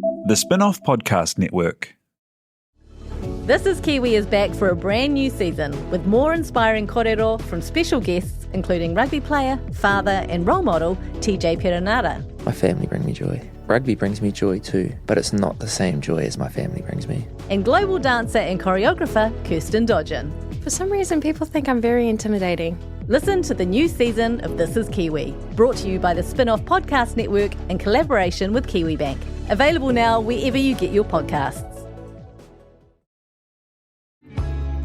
The Spin-off Podcast Network. This is Kiwi is back for a brand new season with more inspiring kōrero from special guests including rugby player, father and role model TJ Perenara. My family bring me joy. Rugby brings me joy too, but it's not the same joy as my family brings me. And global dancer and choreographer Kirsten Dodgen. For some reason, people think I'm very intimidating. Listen to the new season of This is Kiwi, brought to you by the Spin-off Podcast Network in collaboration with KiwiBank. Available now wherever you get your podcasts.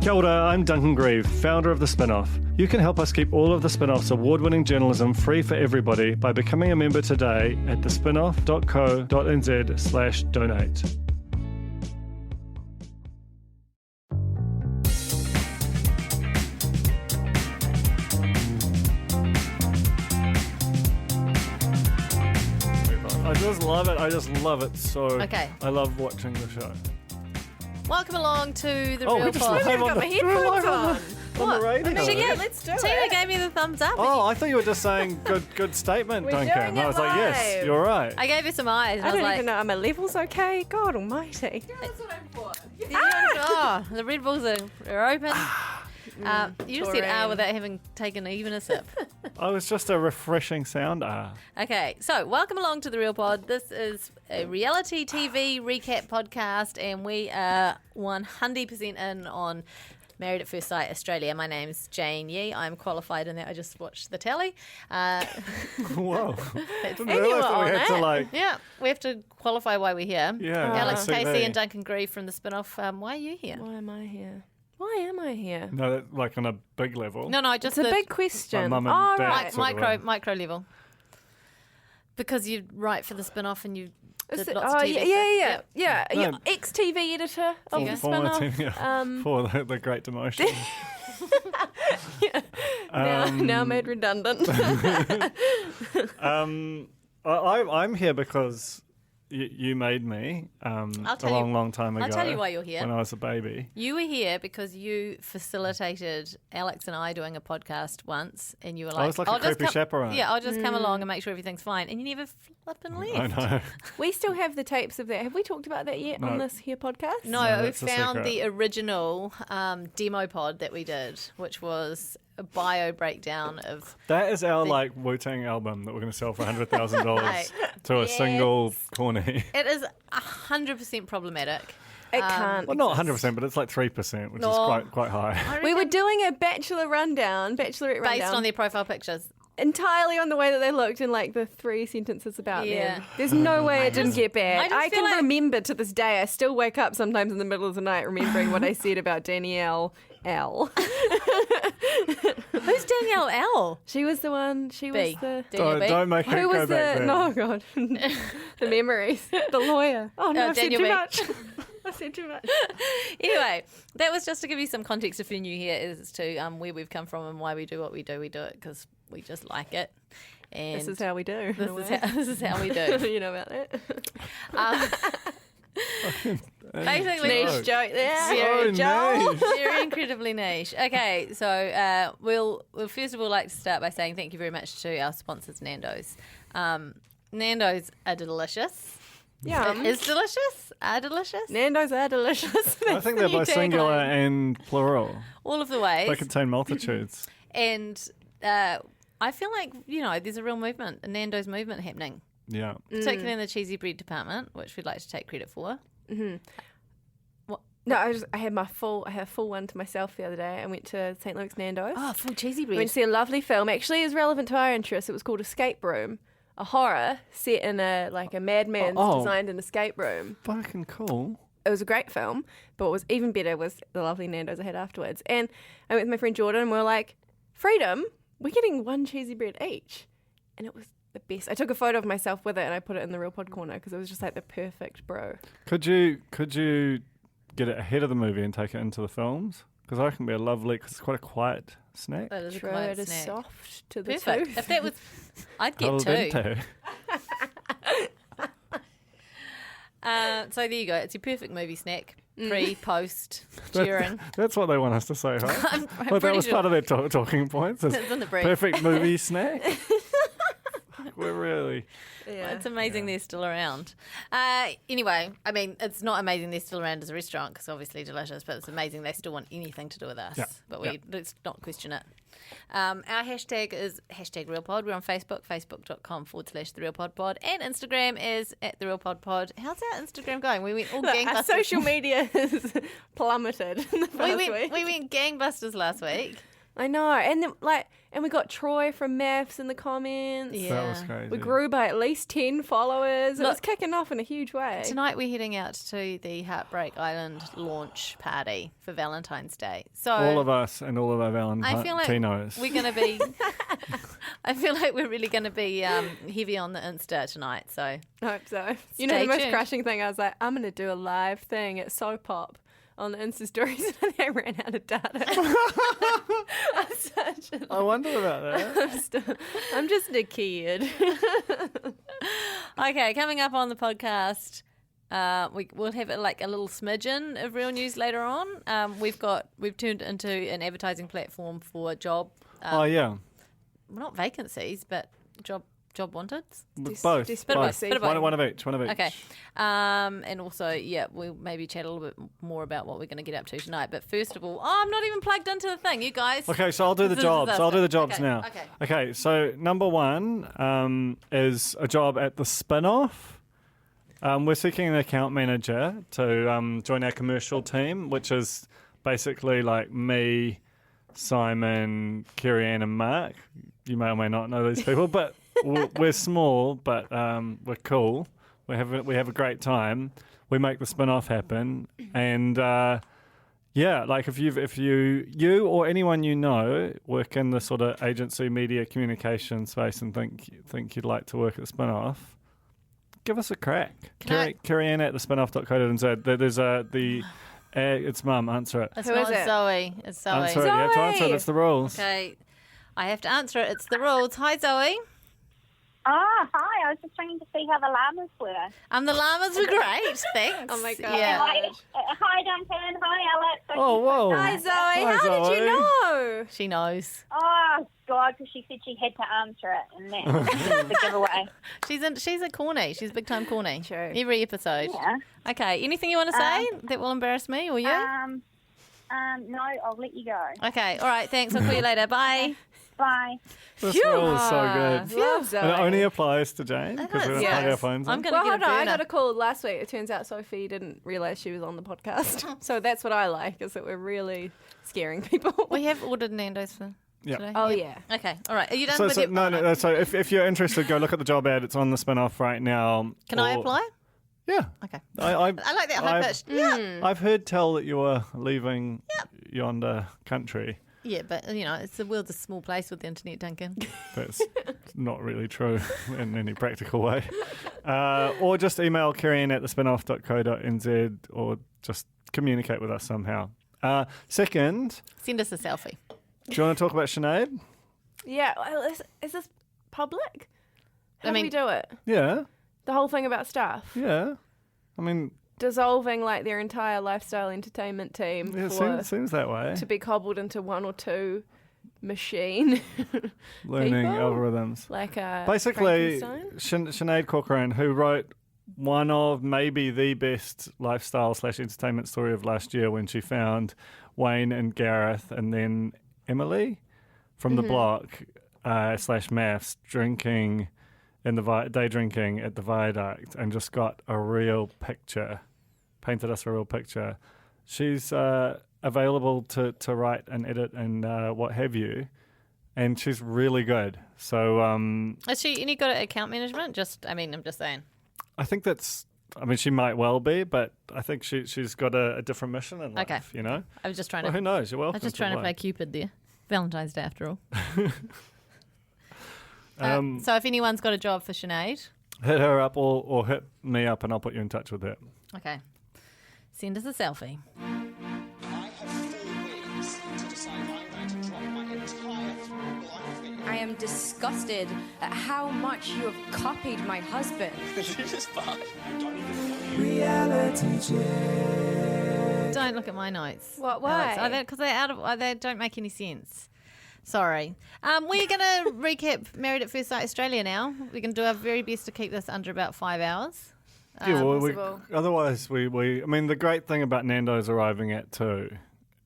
Kia ora, I'm Duncan Grieve, founder of The Spin-off. You can help us keep all of The Spin-off's award-winning journalism free for everybody by becoming a member today at thespinoff.co.nz/donate. I just love it so. Okay. I love watching the show. Welcome along to the Oh, Real we just Pod. live on the headphones on. the radio. Tina, let's do Tina gave me the thumbs up. Oh, I thought you were just saying good statement, We're Duncan. doing I it was like, yes, live. you're right. I gave her some eyes. And I I was don't like, even know. Are my levels okay? God almighty. Oh, the Red Bulls are open. You just said Taurine. without having taken even a sip. I was just a refreshing sound. Okay, so welcome along to the Real Pod. This is a reality TV recap podcast, and we are 100% in on Married at First Sight Australia. My name's Jane Yee. I'm qualified in that. I just watched the tally. Whoa. Didn't you realise were that we on had to it. like. Yeah, we have to qualify why we're here. Yeah, Alex TV. Casey and Duncan Grieve from the Spin-off. Why are you here? Why am I here? Why am I here? No, that, like on a big level. No, just It's a the big question. My mum and dad right. sort of micro level. Because you write for the Spin-off and you Is did it- lots of TV yeah. No. You're ex-TV editor of the Former Spin-off. team, yeah, for the Great Demotion. Now made redundant. I'm here because you made me a long time ago. I'll tell you why you're here. When I was a baby. You were here because you facilitated Alex and I doing a podcast once, and you were like, I was like a creepy chaperone. Yeah, I'll just come along and make sure everything's fine. And you never flipping left. I know. We still have the tapes of that. Have we talked about that yet No. on this here podcast? No, No, we that's a found secret. the original demo pod that we did, which was a bio breakdown of. That is our like Wu-Tang album that we're going to sell for $100,000 Right. to a Yes. single corny. It is 100% problematic. It can't. Well, not exist. 100%, but it's like 3%, which No. is quite high. We were doing a bachelorette rundown, based rundown, on their profile pictures. entirely on the way that they looked and like the 3 sentences about Yeah. them. There's no way it didn't get I bad. just I feel can like- remember to this day. I still wake up sometimes in the middle of the night remembering what I said about Danielle L. Who's Danielle L? She was the one. She was B. the. Danielle B? Don't make it Who go was back the? there. No, God, the memories. The lawyer. Oh no, I said Daniel too B. much. I said too much. Anyway, that was just to give you some context if you're new here as to where we've come from and why we do what we do. We do it because we just like it. And This is how we do. this is how we do. You know about that? Basically, Niche joke there. So Joel. niche. very incredibly niche. Okay, so we'll first of all like to start by saying thank you very much to our sponsors, Nando's. Nando's are delicious. Yum. Is delicious? Are delicious? Nando's are delicious. I That's think the they're new both singular tagline. and plural. All of the ways. They contain multitudes. And I feel like, there's a real movement, a Nando's movement happening, Yeah. particularly in the cheesy bread department, which we'd like to take credit for. No, I had a full one to myself the other day. I went to St. Luke's Nando's. Oh, full cheesy I bread. went to see a lovely film. Actually, is relevant to our interests. It was called Escape Room, a horror set in a madman's designed an escape room. Fucking cool. It was a great film, but what was even better was the lovely Nando's I had afterwards. And I went with my friend Jordan, and we were like, "Freedom, we're getting 1 cheesy bread each," and it was the best. I took a photo of myself with it, and I put it in the Real Pod corner because it was just like the perfect bro. Could you get it ahead of the movie and take it into the films? Because I can be a lovely, because it's quite a quiet snack. That is a True, quiet it is snack. soft to the Perfect. tooth. If that was, I'd get Al 2. dente. So there you go. It's your perfect movie snack. Pre, post, during. That's what they want us to say, right? I'm Well, that pretty was sure part of their talking points. It's it's in the brief. perfect movie snack. We're really... Yeah. It's amazing they're still around. Anyway, I mean, it's not amazing they're still around as a restaurant because obviously delicious, but it's amazing they still want anything to do with us. Yeah. But let's not question it. Our hashtag is #RealPod. We're on Facebook, facebook.com/TheRealPodPod, and Instagram is @TheRealPodPod. How's our Instagram going? We went all Look, gangbusters. our social media has plummeted in the first week. we went gangbusters last week. I know, and then, and we got Troy from Maths in the comments. Yeah. That was crazy. We grew by at least 10 followers. It was kicking off in a huge way. Tonight we're heading out to the Heartbreak Island launch party for Valentine's Day. So All of us and all of our I feel like Valentinos. we're going to be. I feel like we're really going to be heavy on the Insta tonight. So I hope so. You know, Stay the most tuned. crushing thing, I was like, I'm going to do a live thing at Soap Pop on the Insta stories, and I ran out of data. I wonder about that. I'm just a kid. okay, coming up on the podcast. We'll have like a little smidgen of real news later on. We've turned into an advertising platform for job. Oh, yeah. Well, not vacancies, but job wanted. Both. Both. Bit of both. One of each. Okay. And also, we'll maybe chat a little bit more about what we're going to get up to tonight. But first of all, I'm not even plugged into the thing, you guys. Okay, so I'll do the This is jobs. I'll do the jobs okay, now. okay. So number one is a job at the Spin-Off. We're seeking an account manager to join our commercial team, which is basically like me, Simon, Kerry-Ann and Mark. You may or may not know these people, but we're small, but we're cool. We have a great time. We make the Spin-Off happen, and like if you or anyone you know work in the sort of agency, media, communication space and think you'd like to work at the Spin-Off, give us a crack. Kerry-Ann at thespinoff.co.nz. There's it's Mum. Answer it. It's Who not is it? Zoe. It's Zoe. Answer it. You have to answer it. It's the rules. Okay. I have to answer it. It's the rules. Hi, Zoe. Oh, hi. I was just trying to see how the llamas were. The llamas were great. Thanks. Oh, my God. Yeah. Hi, Duncan. Hi, Alex. Oh, whoa. Hi, Zoe. Hi, How did Zoe. you know? She knows. Oh, God, because she said she had to answer it, and that's the giveaway. She's a corny. She's a big time corny. True. Every episode. Yeah. Okay. Anything you want to say that will embarrass me or you? No, I'll let you go. Okay. All right. Thanks. I'll call you later. Bye. Bye. This rule is so good. Love Zoe. And it only applies to Jane because we don't Yes. plug our phones I'm in. going Well, to hold get on. a I burner. got a call last week. It turns out Sophie didn't realise she was on the podcast. So that's what I like, is that we're really scaring people. We have ordered Nando's for Yeah. today. Oh, yeah. Okay. All right. Are you done So, with so, your... no. So if you're interested, go look at the job ad. It's on the Spin-Off right now. Can I apply? Yeah. Okay. I I like that high pitch. Yeah. I've heard tell that you were leaving yonder country. Yeah, but, it's the world's a small place with the internet, Duncan. That's not really true in any practical way. Or just email Kerry-Ann at thespinoff.co.nz or just communicate with us somehow. Second, Send us a selfie. do you want to talk about Sinead? Yeah. Well, is this public? How I do mean- we do it? Yeah. The whole thing about staff? Yeah. I mean, Dissolving like their entire lifestyle entertainment team it for seems that way. to be cobbled into one or two machine. Learning people? algorithms. Like a Basically, Frankenstein? Sinead Corcoran, who wrote one of maybe the best lifestyle/entertainment story of last year when she found Wayne and Gareth and then Emily from the block /maths drinking in the day drinking at the viaduct and just got a real picture, painted us a real picture. She's available to write and edit and what have you, and she's really good. So Is she any good at account management? I'm just saying. I think she might well be, but I think she's got a different mission in life, Okay. I was just trying Well, who to... knows? You're I welcome was just trying to apply. play Cupid there. Valentine's Day, after all. Um, So if anyone's got a job for Sinead, Hit her up or hit me up and I'll put you in touch with her. okay, send us a selfie. I have 4 weeks to decide I'm going to drop my entire life in. I am disgusted at how much you have copied my husband. This is fine. Don't even Don't look at my notes. What, why? Because they don't make any sense. Sorry. We're going to recap Married at First Sight Australia now. We're going to do our very best to keep this under about 5 hours. Yeah, well, possible. otherwise, I mean, the great thing about Nando's arriving at 2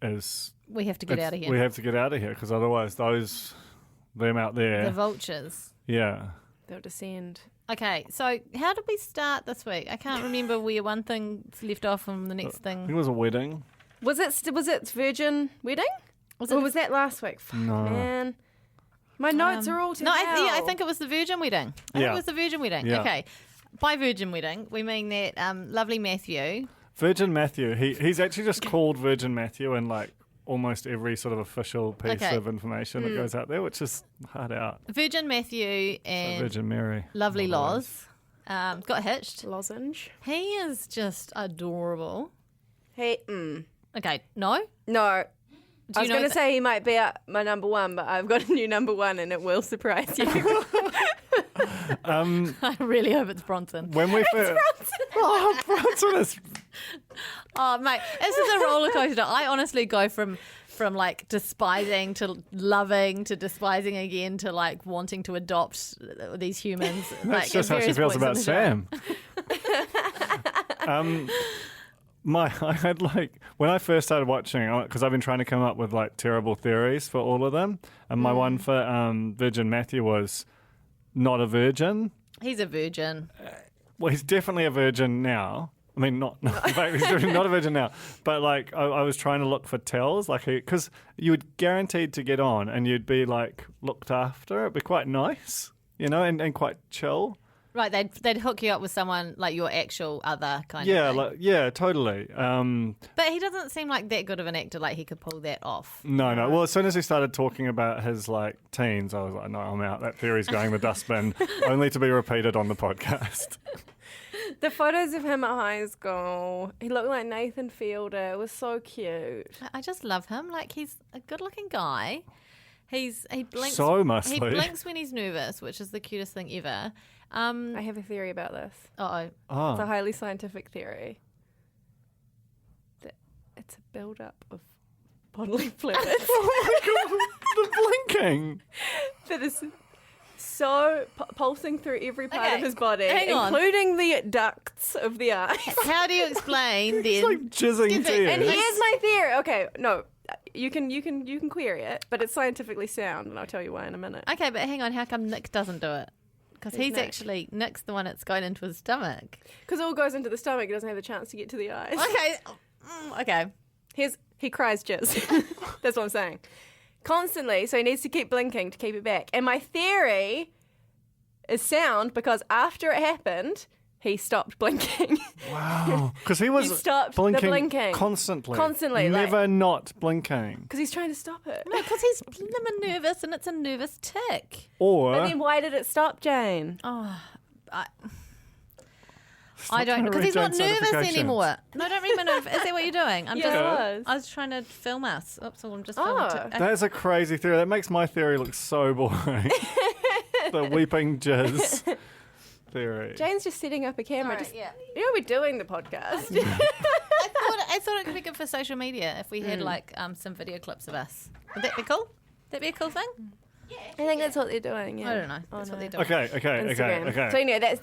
is We have to get out of here. we have to get out of here because otherwise, them out there, The vultures. yeah. They'll descend. Okay, so how did we start this week? I can't remember where one thing left off and the next I think it thing. was a wedding. Was it Virgin Wedding? Was Or it? was that last week? Fuck, No. man. My notes are all to No, hell. I think it was the Virgin Wedding. I think Yeah. it was the Virgin Wedding. Yeah. Okay. By Virgin Wedding, we mean that lovely Matthew. Virgin Matthew. He's actually just called Virgin Matthew in like almost every sort of official piece Okay. of information that goes out there, which is hard out. Virgin Matthew So and Virgin Mary. lovely Otherwise. Loz got hitched. Lozenge. He is just adorable. Hey, Okay, no? no. I Do was you know going to say he might be my number one, but I've got a new number one and it will surprise you. I really hope it's Bronson. When we first, oh, Bronson is Oh, mate, this is a roller coaster. I honestly go from like despising to loving to despising again to like wanting to adopt these humans. That's like, just at how she various feels points about in the show. Sam. I had like when I first started watching because I've been trying to come up with like terrible theories for all of them, and my one for Virgin Matthew was not a virgin. He's a virgin. Well, he's definitely a virgin now. I mean, not in fact, he's definitely not a virgin now. But like, I was trying to look for tells, like, because you would guaranteed to get on, and you'd be like looked after. It'd be quite nice, you know, and quite chill. Right, they'd hook you up with someone like your actual other kind Yeah, of thing. like, yeah, totally. But he doesn't seem like that good of an actor, like he could pull that off. No. Well, as soon as he started talking about his like teens, I was like, no, I'm out. That theory's going in the dustbin, only to be repeated on the podcast. The photos of him at high school, he looked like Nathan Fielder. It was so cute. I just love him. Like, he's a good-looking guy. He blinks. So muscly. He blinks when he's nervous, which is the cutest thing ever. I have a theory about this. Uh-oh. It's a Oh, highly scientific theory. That it's a build-up of bodily fluids the blinking. that is so pulsing through every part Okay, of his body, hang on. including the ducts of the eyes. How do you explain then? It's like jizzing Excuse me, And tears. here's my theory. Okay, no, you can query it, but it's scientifically sound, and I'll tell you why in a minute. Okay, but hang on. How come Nick doesn't do it? Because Who's he's Nick? actually Nick's the one that's going into his stomach. Because it all goes into the stomach, it doesn't have the chance to get to the eyes. Okay. Okay. He cries jizz. That's what I'm saying. Constantly, so he needs to keep blinking to keep it back. And my theory is sound because after it happened, he stopped blinking. Wow. Because he was stopped the blinking, blinking. constantly. Constantly, like- Never not blinking. Because he's trying to stop it. No, because he's nervous and it's a nervous tick. Or But then why did it stop, Jane? Oh, I Stop don't trying know. to Because he's read not Jane's nervous notifications. anymore. No, don't read my notifications. Is that what you're doing? I'm Yeah, just. it was. I was trying to film us. Oops, so I'm just Oh. filming. That's a crazy theory. That makes my theory look so boring. The weeping jizz theory. Jane's just setting up a camera. Sorry, Just, yeah. You know, we're doing the podcast. I thought it could be good for social media if we had like some video clips of us. Would that be cool? That be a cool thing? I think that's what they're doing. Yeah. I don't know. Oh, That's what no. they're doing. Instagram. So anyway,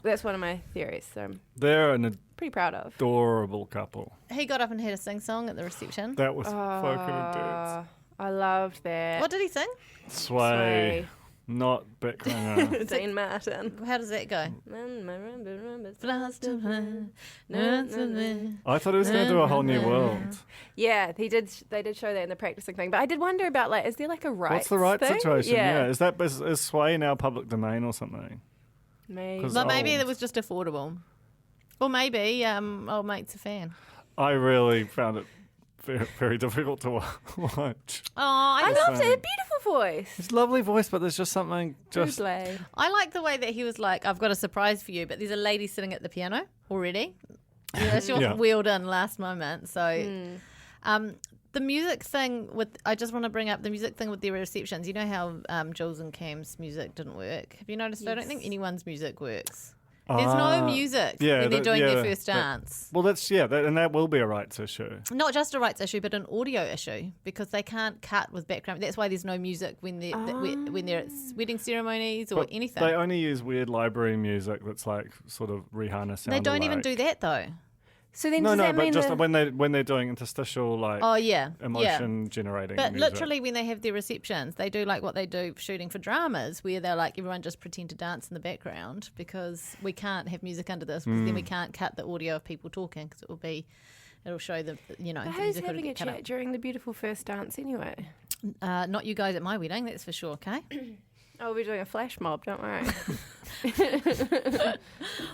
that's one of my theories. So I'm They're an pretty proud of. adorable couple. He got up and had a sing song at the reception. That was fucking intense. I loved that. What did he sing? Sway, not Bitcoin. Dean Martin. How does that go? I thought he was going to do a whole new world. Yeah, they did show that in the practicing thing. But I did wonder about is there like a rights What's the right thing? situation? Yeah. Is Sway now public domain or something? Maybe. 'Cause- But maybe old. it was just affordable. Or maybe old mate's a fan. I really found it very, very difficult to watch. Oh, I Loved it. A beautiful voice. It's a lovely voice, but there's just something just. Buble. I like the way that he was like, I've got a surprise for you, but there's a lady sitting at the piano already. Yeah, she wasn't Yeah. wheeled in last moment. So the music thing I just want to bring up the music thing with the receptions. You know how Jules and Cam's music didn't work? Have you noticed? I don't think anyone's music works. There's no music when they're doing their first that- dance. Well, and that will be a rights issue. Not just a rights issue, but an audio issue because they can't cut with background. That's why there's no music when they're at wedding ceremonies or But anything. They only use weird library music that's like sort of Rihanna sound. They don't even do that though. So then No, does no, that but mean just that- when they're doing interstitial like Oh yeah, emotion generating. But music. literally, when they have their receptions, they do like what they do shooting for dramas, where they're like, everyone just pretend to dance in the background because we can't have music under this, because then we can't cut the audio of people talking because it'll show the But the who's music will having a get cut chat up. during the beautiful first dance anyway? Not you guys at my wedding, that's for sure. Okay. Oh, we're doing a flash mob, don't worry.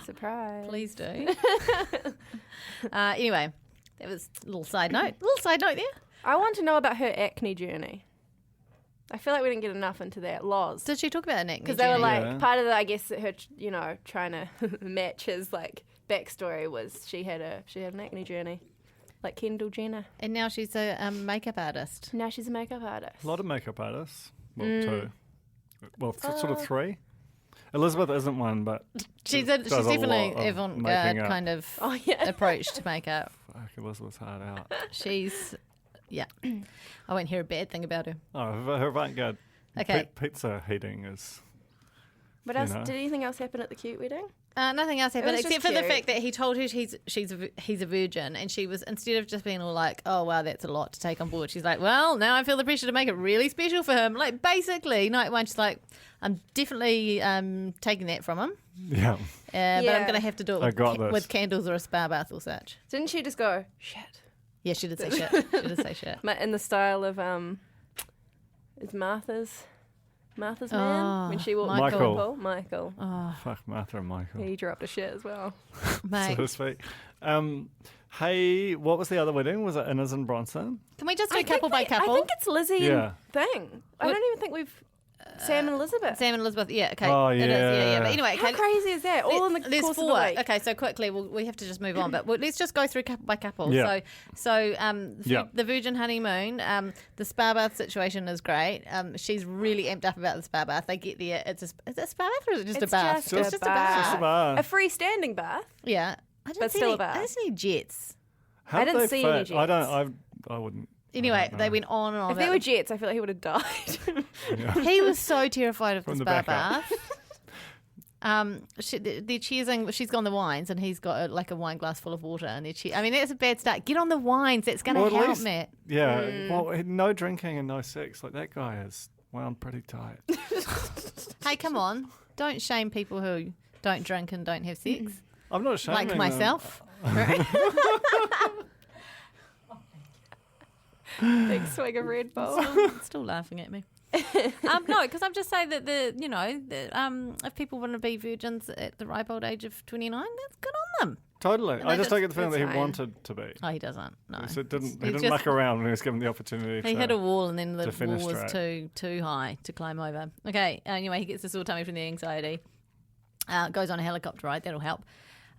Surprise. Please do. Anyway, that was a little side note. There. I want to know about her acne journey. I feel like we didn't get enough into that. Loz. Did she talk about an acne? Because they were journey? like, Yeah. part of the, I guess, her, trying to match his, like, backstory was she had an acne journey. Like Kendall Jenner. And now she's a makeup artist. Now she's a makeup artist. a lot of makeup artists. Well, two. Well, sort of three. Elizabeth isn't one, but She's does a definitely lot of avant-garde making up. kind of Oh, yeah. approach to makeup. Fuck, Elizabeth's hard out. She's, yeah. I won't hear a bad thing about her. Oh, her avant-garde Okay. pizza heating is. What You else? know. Did anything else happen at the cute wedding? Nothing else happened was except just for the cute. fact that he told her he's a virgin, and she was, instead of just being all like, oh wow, that's a lot to take on board, she's like, well, now I feel the pressure to make it really special for him. Like basically, night one, she's like, I'm definitely taking that from him, Yeah. but I'm Yeah. going to have to do I it got this. with candles or a spa bath or such. Didn't she just go, shit? Yeah, she did say shit. She did say shit. In the style of, is Martha's man? When she walked Michael. into the pool? Michael. Fuck Martha and Michael, He dropped a shit as well. Mate, so to speak. Hey, what was the other wedding? Was it Ines and Bronson? can we just do couple by couple? I think it's Lizzie Yeah. and Thing. I don't even think we've... Sam and Elizabeth. Sam and Elizabeth, yeah, okay. Oh, It is, yeah. But anyway, How okay. crazy is that? All in the There's course four. of the week. Okay, so quickly, we have to just move on. But let's just go through couple by couple. Yeah. Yeah. The Virgin honeymoon, the spa bath situation is great. She's really amped up about the spa bath. They get there. Is it a spa bath or is it just a It's bath? just It's a bath. Just a bath. A freestanding bath. Yeah. I didn't But see still any, a bath. I didn't see any jets. How'd I didn't they see any fit? I jets. don't. I wouldn't. Anyway, I don't they know. went on and on. If there about were jets, I feel like he would have died. He was so terrified of From the the spa back bath. They're cheersing. She's got on the wines, and he's got like a wine glass full of water. And I mean, that's a bad start. Get on the wines. That's going to Well, at help, least- Matt. Yeah. Well, no drinking and no sex. Like that guy is wound pretty tight. Hey, come on! Don't shame people who don't drink and don't have sex, I'm not shaming like myself. Big swig of Red Bull. Still laughing at me. No, because I'm just saying that if people want to be virgins at the ripe old age of 29, that's good on them. Totally. I just don't get the feeling that he that's fine. wanted to be. Oh, he doesn't. No, So he He's didn't just- muck around when he was given the opportunity. He to, hit a wall, and then the to wall was fenestrate. too high to climb over. Okay. Anyway, he gets the sore tummy from the anxiety. Goes on a helicopter ride. That'll help.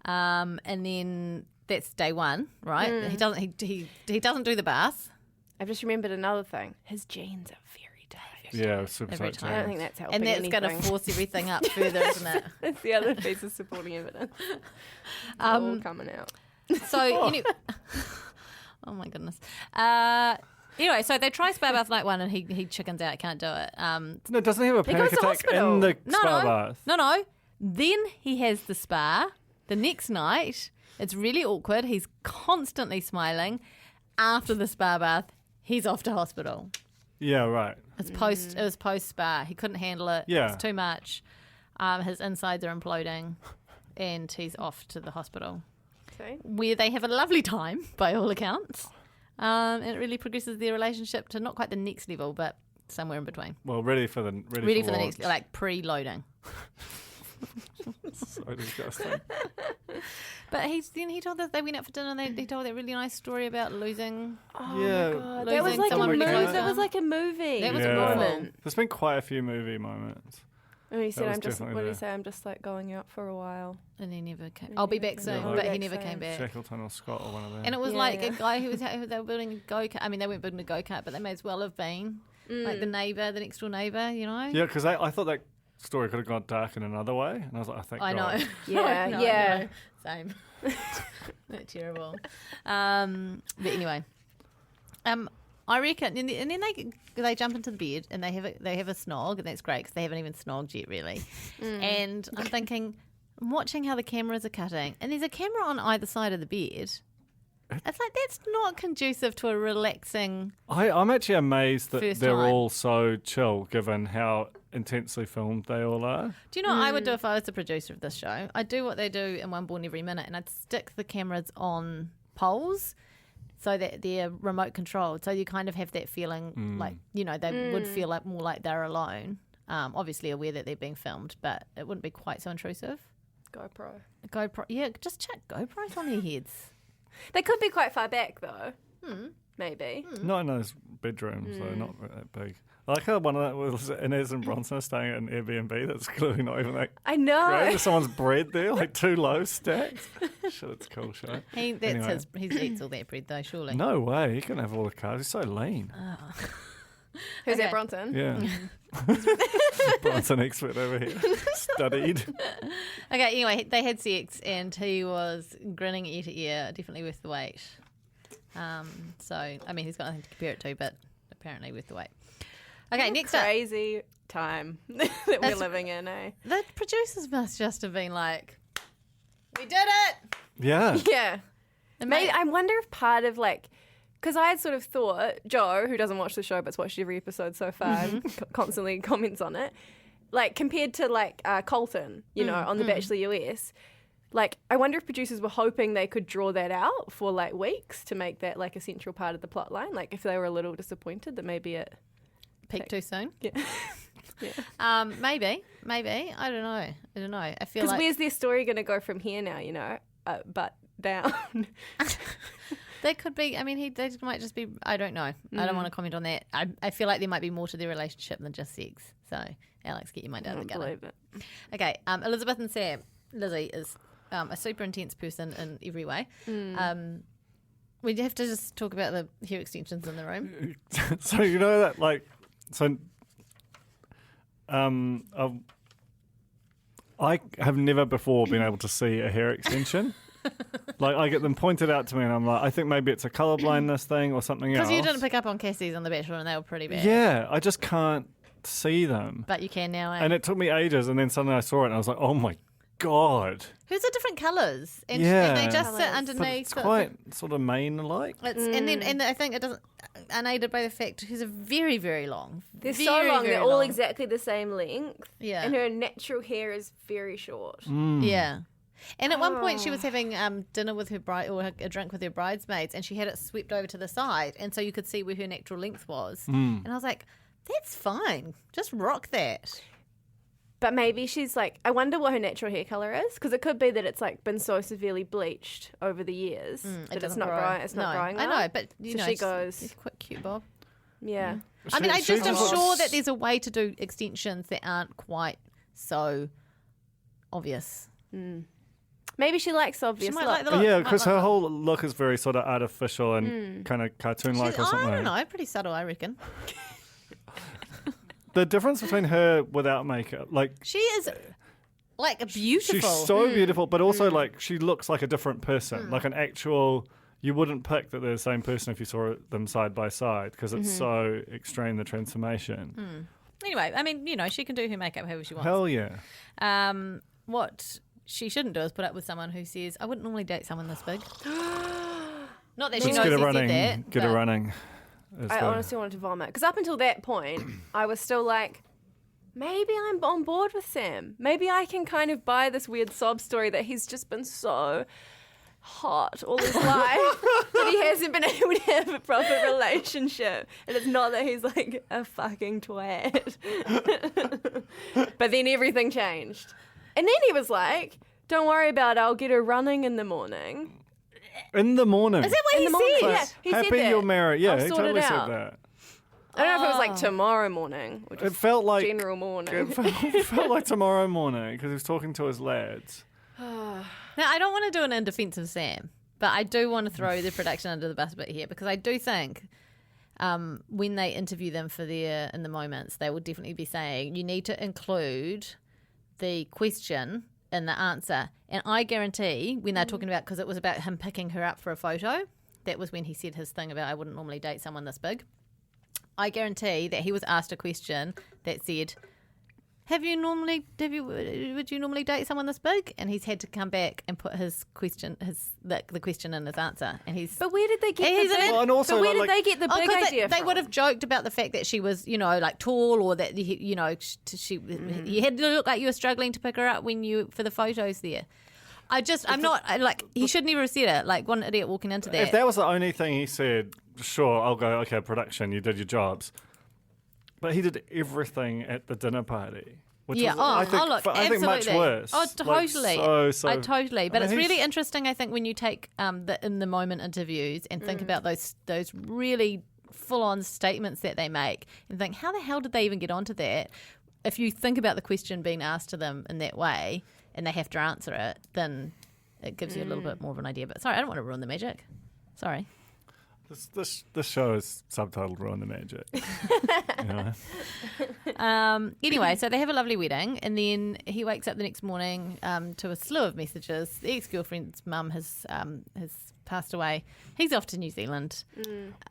And then that's day one, right? He doesn't. He doesn't do the bath. I've just remembered another thing. His jeans are very tight. Yeah, super Every tight. time. I don't think that's helping And that's going to anything. force everything up further, isn't it? That's the other piece of supporting evidence. It's all coming out. So, oh my goodness. Anyway, so they try spa bath night one, and he chickens out, can't do it. No, doesn't he have a goes panic to attack hospital. in the No, spa no, bath? no. Then he has the spa. The next night, it's really awkward. He's constantly smiling. After the spa bath, he's off to hospital. Yeah, right. It was post spa. He couldn't handle it. Yeah. It's too much. His insides are imploding, and he's off to the hospital, Okay. where they have a lovely time by all accounts. And it really progresses their relationship to not quite the next level, but somewhere in between. Well, ready for the next, like pre-loading. So disgusting. But he told us they went out for dinner, and he told that really nice story about losing. Yeah. God, that was Losing like a someone movie. really close to That was him. like a movie. That was a Yeah. moment. There's been quite a few movie moments. And he said, was "I'm just." What definitely did he there. say? I'm just like going out for a while. And he never came. I'll be back soon, Yeah, but like- he never came back. Shackleton or Scott or one of them. And it was Yeah, like yeah. a guy who they were building a go-kart. I mean, they weren't building a go-kart, but they may as well have been. Like the next door neighbour, Yeah, because I thought that story could have gone dark in another way. And I was like, I think I know. Yeah, No, yeah. no, same. That's terrible. But anyway, I reckon, and then they jump into the bed and they have a snog, and that's great because they haven't even snogged yet, really. And I'm thinking, I'm watching how the cameras are cutting, and there's a camera on either side of the bed. It's like that's not conducive to a relaxing. I'm actually amazed that First they're time. all so chill, given how intensely filmed they all are. Do you know what I would do if I was the producer of this show? I'd do what they do in One Born Every Minute, and I'd stick the cameras on poles so that they're remote controlled. So you kind of have that feeling like, they would feel like more like they're alone. Obviously aware that they're being filmed, but it wouldn't be quite so intrusive. GoPro. Yeah, just chuck GoPros on their heads. They could be quite far back though. Maybe. Not in those bedrooms, though, not that big. I like how one of that was Ines and Bronson are staying at an Airbnb that's clearly not even that I know. great. There's someone's bread there, like 2 loaves stacked. Shit, it's a cool show. He Anyway. eats all that bread though, surely. No way, he can have all the carbs. He's so lean. Who's Okay. that, Bronson? Yeah. Bronson expert over here. Studied. Okay, anyway, they had sex and he was grinning ear to ear, definitely worth the wait. So, I mean, he's got nothing to compare it to, but apparently worth the wait. Okay, next up. Crazy time that we're living in, eh? The producers must just have been like, we did it! Yeah. Yeah. Maybe, I wonder if part of because I had sort of thought, Joe, who doesn't watch the show but's watched every episode so far and constantly comments on it, compared to Colton, on The Bachelor US, I wonder if producers were hoping they could draw that out for weeks to make that a central part of the plot line. If they were a little disappointed that maybe it Peaked too soon? Yeah. Maybe. I don't know. I feel Because like where's their story going to go from here now, but down. they could be. I mean, they might just be. I don't know. I don't want to comment on that. I feel like there might be more to their relationship than just sex. So, Alex, get your mind out of the gutter. Believe it. Okay, Elizabeth and Sam. Lizzie is a super intense person in every way. We have to just talk about the hair extensions in the room. So you know that I have never before been able to see a hair extension. I get them pointed out to me and I'm like, I think maybe it's a colour blindness thing or something else. Because you didn't pick up on Cassie's on The Bachelor and they were pretty bad. Yeah, I just can't see them. But you can now. And it took me ages and then suddenly I saw it and I was like, oh my God. Hers are different colours. And they just sit Colours. underneath. But it's quite sort of mane-like. And I think it doesn't, unaided by the fact hers are very, very long. They're very, so long. very They're all long. exactly the same length. Yeah. And her natural hair is very short. Yeah. And at one point she was having dinner with her bride or a drink with her bridesmaids and she had it swept over to the side and so you could see where her natural length was. And I was like, that's fine. Just rock that. But maybe she's I wonder what her natural hair colour is, because it could be that it's been so severely bleached over the years that it's doesn't not grow. growing. It's not No, growing. I well. know, but so she goes, she's quite cute, Bob. yeah. I mean, I She just am just sure looks- that there's a way to do extensions that aren't quite so obvious. Maybe she likes obvious. She might look. like the look. Yeah, Might because like her the- whole look is very sort of artificial and kind of cartoon-like or something. I don't know, pretty subtle, I reckon. The difference between her without makeup, She is beautiful. she's so beautiful, but also she looks like a different person, like an actual. You wouldn't pick that they're the same person if you saw them side by side because it's so extreme, the transformation. Anyway, I mean, she can do her makeup however she wants. Hell yeah. What she shouldn't do is put up with someone who says, I wouldn't normally date someone this big. Not that she Let's knows get he her running. said that. Get her running. I honestly wanted to vomit, because up until that point, I was still maybe I'm on board with Sam. Maybe I can kind of buy this weird sob story that he's just been so hot all his life that he hasn't been able to have a proper relationship, and it's not that he's a fucking twat. But then everything changed, and then he was like, don't worry about it, I'll get her running in the morning. In the morning. Is that what In he the morning, said? yeah. He Happy said that. you're married. Yeah, I'll he sort totally it said out. that. I don't know if it was tomorrow morning or It just felt like general morning. It felt like tomorrow morning because he was talking to his lads. Now, I don't want to do an in defence of Sam, but I do want to throw the production under the bus a bit here because I do think, when they interview them for their in the moments, they will definitely be saying you need to include the question in the answer. And I guarantee when they're talking about, because it was about him picking her up for a photo, that was when he said his thing about I wouldn't normally date someone this big. I guarantee that he was asked a question that said, would you normally date someone this big? And he's had to come back and put his question, the question in his answer. And he's. But where did they get He's the in big? it. Well, and also, but where like- did they get the big 'cause idea they from? would have joked about the fact that she was, like tall, or that you had to look like you were struggling to pick her up for the photos there. He should never have said it. Like one idiot walking into that. If that was the only thing he said, sure, I'll go, okay, production, you did your jobs. But he did everything at the dinner party. Which was, I think much absolutely. worse. Oh, totally. Like, Totally. But I it's mean, really interesting, I think, when you take the in the moment interviews and think about those really full on statements that they make and think, how the hell did they even get onto that? If you think about the question being asked to them in that way and they have to answer it, then it gives you a little bit more of an idea. But sorry, I don't want to ruin the magic. Sorry. This show is subtitled Ruin the Magic. Anyway, so they have a lovely wedding, and then he wakes up the next morning to a slew of messages. The ex-girlfriend's mum has passed away. He's off to New Zealand.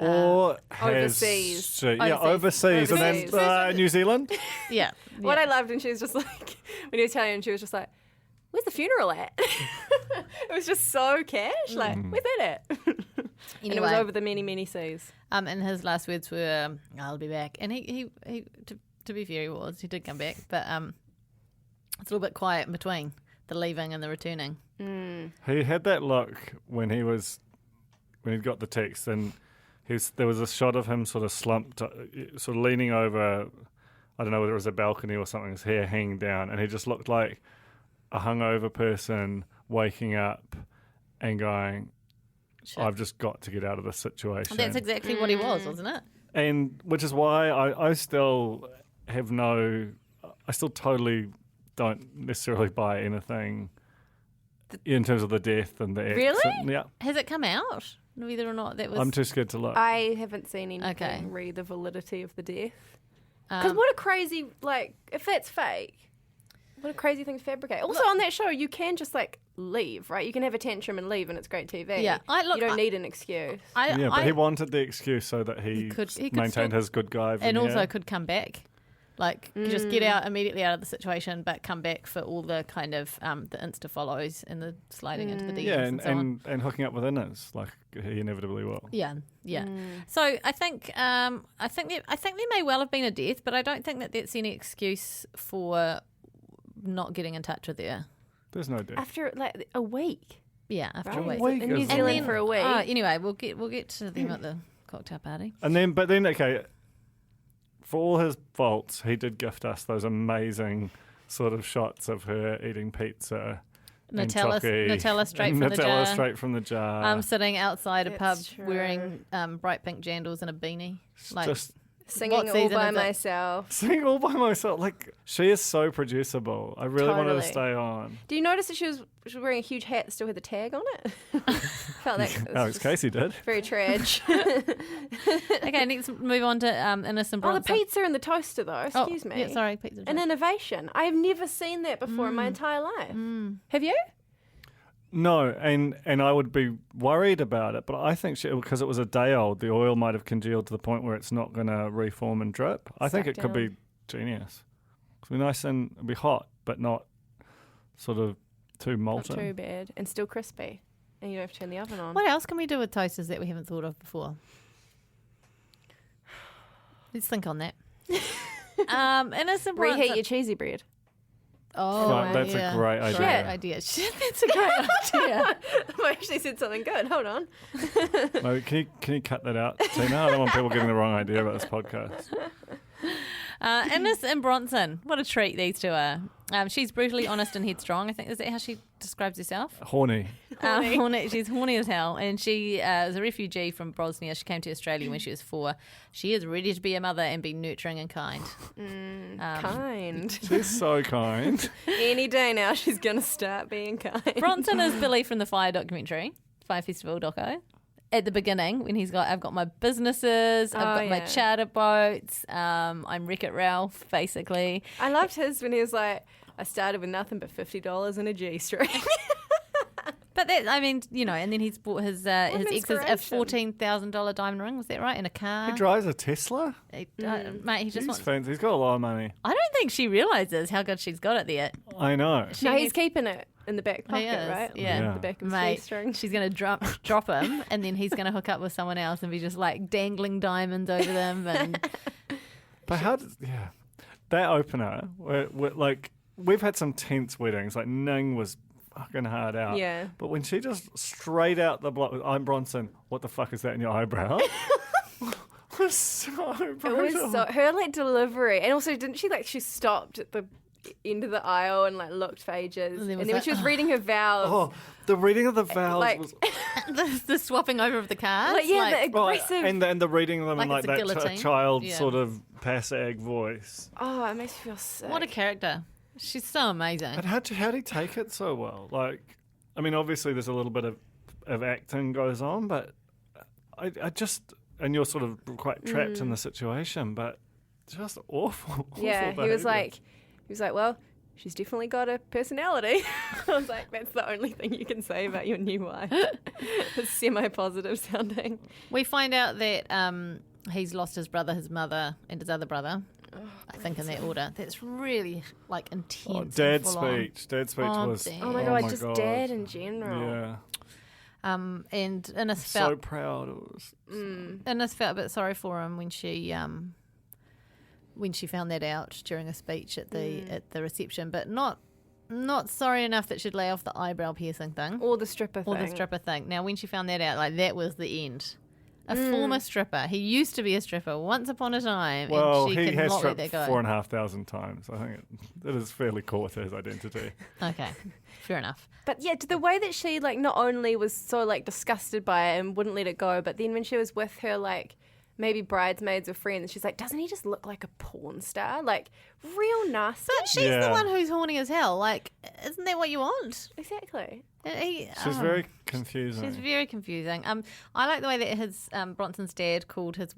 Or Overseas. Overseas. And then New Zealand. Yeah. What I loved, and she was just like, when he was telling him, she was just like, where's the funeral at? It was just so cash. Like, where's that at? And it was over the many, many seas. And his last words were, I'll be back. And he to be fair, he did come back. But it's a little bit quiet in between the leaving and the returning. He had that look when he'd got the text, and there was a shot of him sort of slumped, sort of leaning over, I don't know whether it was a balcony or something, his hair hanging down, and he just looked like a hungover person waking up and going, I've just got to get out of this situation. That's exactly what he was, wasn't it? And which is why I still totally don't necessarily buy anything in terms of the death and the Really? accident. Yeah. Has it come out? Whether or not that was... I'm too scared to look. I haven't seen anything read the validity of the death. Because what a crazy, if that's fake, what a crazy thing to fabricate. Also, on that show, you can just, leave, right? You can have a tantrum and leave, and it's great TV. Yeah. You don't need an excuse. But he wanted the excuse so that he maintained his good guy veneer. And also could come back. Just get out immediately out of the situation, but come back for all the kind of the Insta follows and the sliding into the DMs and so on. And hooking up with Ines, like he inevitably will. Yeah. So I think there may well have been a death, but I don't think that that's any excuse for not getting in touch with her. There's no death. After a week. Yeah, after Right. a week. In New Zealand for a week. Anyway, we'll get to them at the cocktail party. But then, okay, for all his faults, he did gift us those amazing sort of shots of her eating pizza. Nutella straight from the jar. Sitting outside a pub wearing bright pink jandals and a beanie. Just singing all by myself. Singing all by myself. She is so producible. I really wanted to stay on. Do you notice that she was wearing a huge hat that still had the tag on it? Felt that. Alex Casey did. Very tragic. Okay, let's move on to Ines and Bronson. The pizza and the toaster, though. Excuse me. Yeah, sorry, pizza. An innovation. I have never seen that before in my entire life. Have you? No, and I would be worried about it, but I think because it was a day old, the oil might have congealed to the point where it's not going to reform and drip. I think it could be genius. It'd be nice and it'd be hot, but not sort of too molten. Not too bad, and still crispy, and you don't have to turn the oven on. What else can we do with toasters that we haven't thought of before? Let's think on that. Ines and Bronson. Reheat your cheesy bread. Oh, that's a great idea. Great idea. That's a great idea. I actually said something good. Hold on. No, can you cut that out, Tina? I don't want people getting the wrong idea about this podcast. Ines and Bronson. What a treat these two are. She's brutally honest and headstrong. I think is that how she describes herself? Horny. She's horny as hell, and she is a refugee from Bosnia. She came to Australia when she was 4. She is ready to be a mother and be nurturing and kind. Kind. She's so kind. Any day now, she's going to start being kind. Bronson is Billy from the Fire documentary, Fire Festival doco. at the beginning when I've got my businesses, I've got my charter boats, I'm Wreck-It Ralph, basically. I loved his when he was like, I started with nothing but $50 and a G-string. But that, I mean, and then he's bought his exes a inspiration. $14,000 diamond ring, was that right? And a car. He drives a Tesla? Mate, he just He's wants... fancy. He's got a lot of money. I don't think she realises how good she's got it there. I know. No, he's keeping it in the back pocket, is, right? yeah. The back of his Mate, G-string. she's going to drop him, and then he's going to hook up with someone else and be just like dangling diamonds over them. And But how does... Yeah. That opener, like, we've had some tense weddings. Like, Ning was fucking hard out. Yeah. But when she just straight out the block, I'm Bronson, what the fuck is that in your eyebrow? was so brutal. It was so her like delivery, and also didn't she she stopped at the end of the aisle and like looked for ages, and then when she was reading her vows, Oh, the reading of the vows like- was... the swapping over of the cards. like, yeah, like, the aggressive. and the reading of them in Like like it's a that guillotine. child Yeah. sort of passag voice. Oh, it makes me feel sick. what a character. She's so amazing. But how did he take it so well? Like, I mean, obviously there's a little bit of acting goes on, but I just, and you're sort of quite trapped in the situation, but just awful. Yeah, awful he was behaviour. like, well, she's definitely got a personality. I was like, that's the only thing you can say about your new wife. It's semi-positive sounding. We find out that he's lost his brother, his mother, and his other brother. I think in that order. That's really like intense. Oh, and Dad's full on. speech. Dad's speech Oh, was. damn. Oh my god, just dad in general. Yeah. And Ines So felt proud. It was. Ines felt a bit sorry for him when she found that out during a speech at the reception, but not sorry enough that she'd lay off the eyebrow piercing thing Or the stripper or thing. the stripper thing. Now, when she found that out, like that was the end. A former stripper. He used to be a stripper once upon a time, Well, and she he could has not let stripped that go. 4,500 times. I think it is fairly core to his identity. Okay, fair enough. But yeah, the way that she like not only was so like disgusted by it and wouldn't let it go, but then when she was with her like maybe bridesmaids or friends, she's like, doesn't he just look like a porn star? Like real nasty. But she's Yeah. the one who's horny as hell. Like, isn't that what you want? Exactly. She's very confusing. She's very confusing. I like the way that his Bronson's dad called his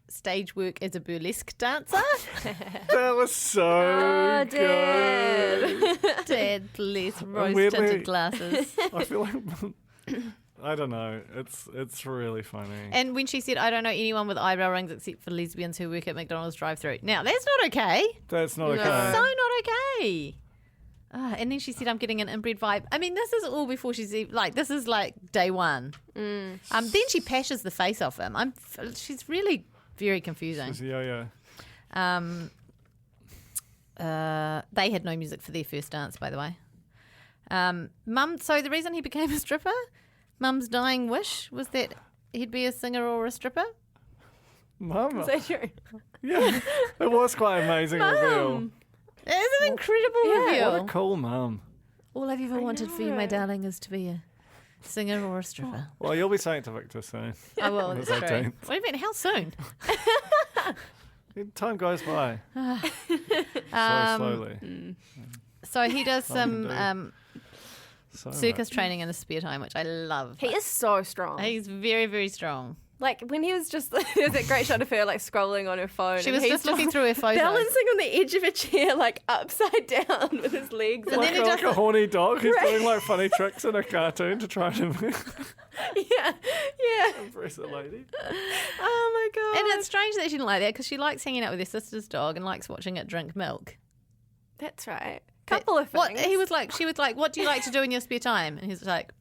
stage work as a burlesque dancer. That was so Oh, good. Dad. Dad, bless, weirdly- rose-tinted glasses. I feel like I don't know. It's really funny. And when she said, "I don't know anyone with eyebrow rings except for lesbians who work at McDonald's drive-thru." Now that's not okay. That's not No. okay. So not okay. And then she said, "I'm getting an inbred vibe." I mean, this is all before she's like. This is like day one. Then she pashes the face off him. She's really very confusing. She's yo-yo. They had no music for their first dance, by the way. Mum. So the reason he became a stripper, Mum's dying wish was that he'd be a singer or a stripper. Mum. Is that true? Yeah. It was quite amazing reveal. It is an incredible reveal. What a cool mum. All I've ever wanted for you, my darling, is to be a singer or a stripper. Well, you'll be saying it to Victor soon. I will. On It's the true. 18th. What do you mean? How soon? Time goes by so slowly. So he does some So circus training in his spare time, which I love. He is so strong. He's very, very strong. Like when he was just there's that great shot of her like scrolling on her phone. She and was he's just looking through her photos. balancing on the edge of a chair like upside down with his legs. And up. then he like does a horny dog who's doing like funny tricks in a cartoon to try to yeah. impress a lady. Oh my god. And it's strange that she didn't like that because she likes hanging out with her sister's dog and likes watching it drink milk. That's right. Couple of things. What she was like, "What do you like to do in your spare time?" And he's like,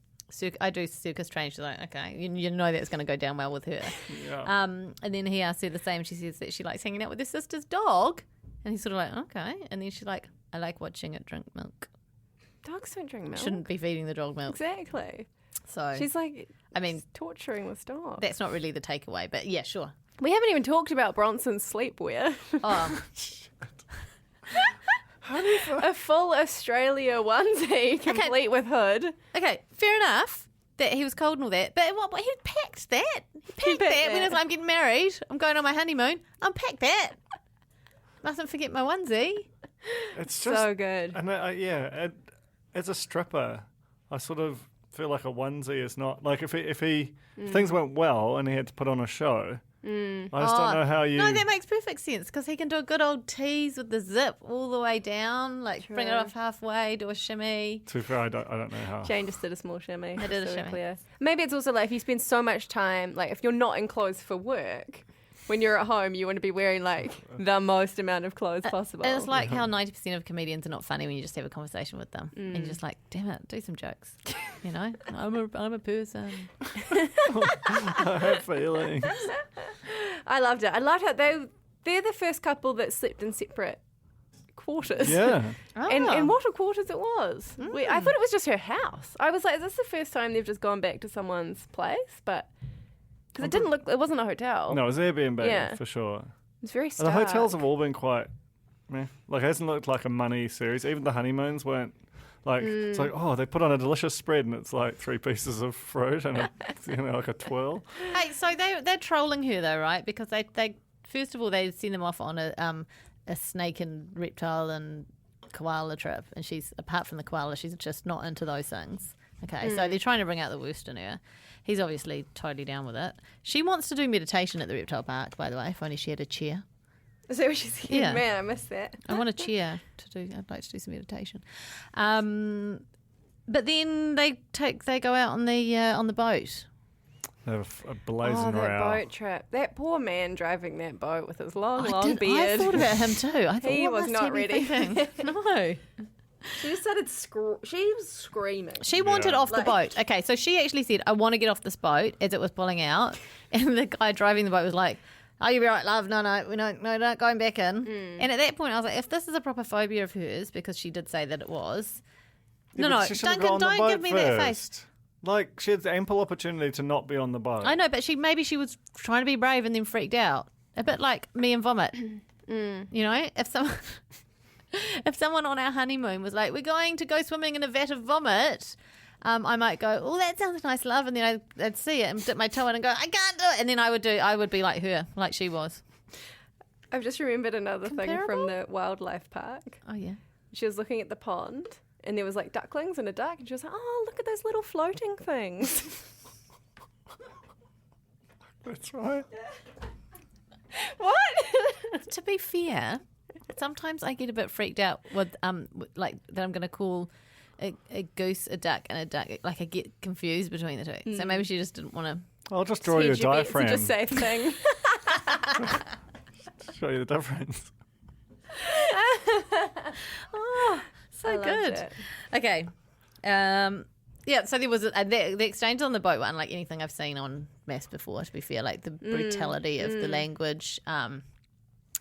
"I do circus training." She's like, "Okay, you know that's going to go down well with her." Yeah. And then he asks her the same. She says that she likes hanging out with her sister's dog, and he's sort of like, "Okay." And then she's like, "I like watching it drink milk. Dogs don't drink milk. Shouldn't be feeding the dog milk." Exactly. So She's like, I mean, torturing this dog. that's not really the takeaway, but yeah, sure. We haven't even talked about Bronson's sleepwear. Oh, A full Australia onesie, complete with hood. okay, fair enough that he was cold and all that, but what he packed that. He packed that when he was like, "I'm getting married. I'm going on my honeymoon. Unpack that. Mustn't forget my onesie." It's just So good. And as a stripper, I sort of feel like a onesie is not like if things went well and he had to put on a show. I just don't know how you. No, that makes perfect sense because he can do a good old tease with the zip all the way down, like bring it off halfway, do a shimmy. To be fair, I don't know how. Jane just did a small shimmy. I did a so shimmy. clear. Maybe it's also like if you spend so much time, like if you're not in clothes for work, when you're at home, you want to be wearing like the most amount of clothes possible. And it's like how 90% of comedians are not funny when you just have a conversation with them. And you're just like, damn it, do some jokes. You know, I'm a person. I have feelings. I loved it. I loved how they're the first couple that slept in separate quarters. Yeah. And what a quarters it was. I thought it was just her house. I was like, is this the first time they've just gone back to someone's place? But because it wasn't a hotel. No, it was Airbnb Yeah. for sure. It's very And stark. the hotels have all been quite, meh. Like it hasn't looked like a money series. Even the honeymoons weren't like. It's like they put on a delicious spread and it's like 3 pieces of fruit and like a twirl. Hey, so they're trolling her though, right? Because they first of all they send them off on a snake and reptile and koala trip, and she's apart from the koala, she's just not into those things. Okay, so they're trying to bring out the worst in her. He's obviously totally down with it. She wants to do meditation at the reptile park, by the way. If only she had a chair. Is that what she said? Yeah. Man, I missed that. I want a chair to do. I'd like to do some meditation. But then they go out on the boat. They have a blazing that row. boat trip. That poor man driving that boat with his long I beard. thought about him too. I thought, He what was must not he be ready. thinking? No. She just started she was screaming. She wanted Yeah. off the boat. Okay, so she actually said, I want to get off this boat as it was pulling out. And the guy driving the boat was like, oh, you'll be right, love. No, we're not going back in. And at that point, I was like, if this is a proper phobia of hers, because she did say that it was. Yeah, No, but she should have Duncan, got on the don't boat give me that face. first. Like she had ample opportunity to not be on the boat. I know, but maybe she was trying to be brave and then freaked out. A bit like me and vomit. You know, if someone on our honeymoon was like, we're going to go swimming in a vat of vomit, I might go, oh, that sounds nice, love. And then I'd see it and dip my toe in and go, I can't do it. And then I would be like her, like she was. I've just remembered another thing Comparable? from the wildlife park. Oh, yeah. She was looking at the pond and there was like ducklings and a duck and she was like, oh, look at those little floating things. That's right. What? To be fair, sometimes I get a bit freaked out with like that I'm going to call a goose a duck and a duck. Like I get confused between the two. So maybe she just didn't want to. I'll just draw you a diaphragm. It's a safe thing. Show you the difference. So I loved good. it. Okay. Yeah, so there was the exchange on the boat were unlike anything I've seen on Mass before, to be fair. Like the brutality of the language.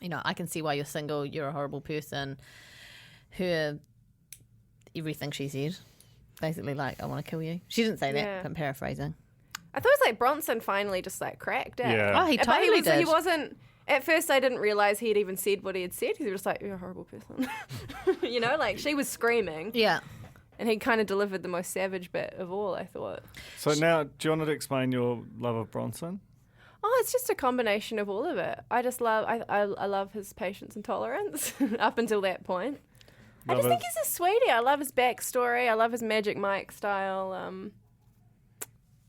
You know, I can see why you're single, you're a horrible person. Her, everything she said. Basically like, I want to kill you. She didn't say that, Yeah. I'm paraphrasing. I thought it was like Bronson finally just like cracked out. Yeah. Oh, he But totally did. He wasn't. At first, I didn't realize he had even said what he had said. He was just like, "You're a horrible person," you know. Like she was screaming, Yeah. and he kind of delivered the most savage bit of all. I thought. So now, do you want to explain your love of Bronson? Oh, it's just a combination of all of it. I just love. I love his patience and tolerance up until that point. I just think he's a sweetie. I love his backstory. I love his Magic Mike style.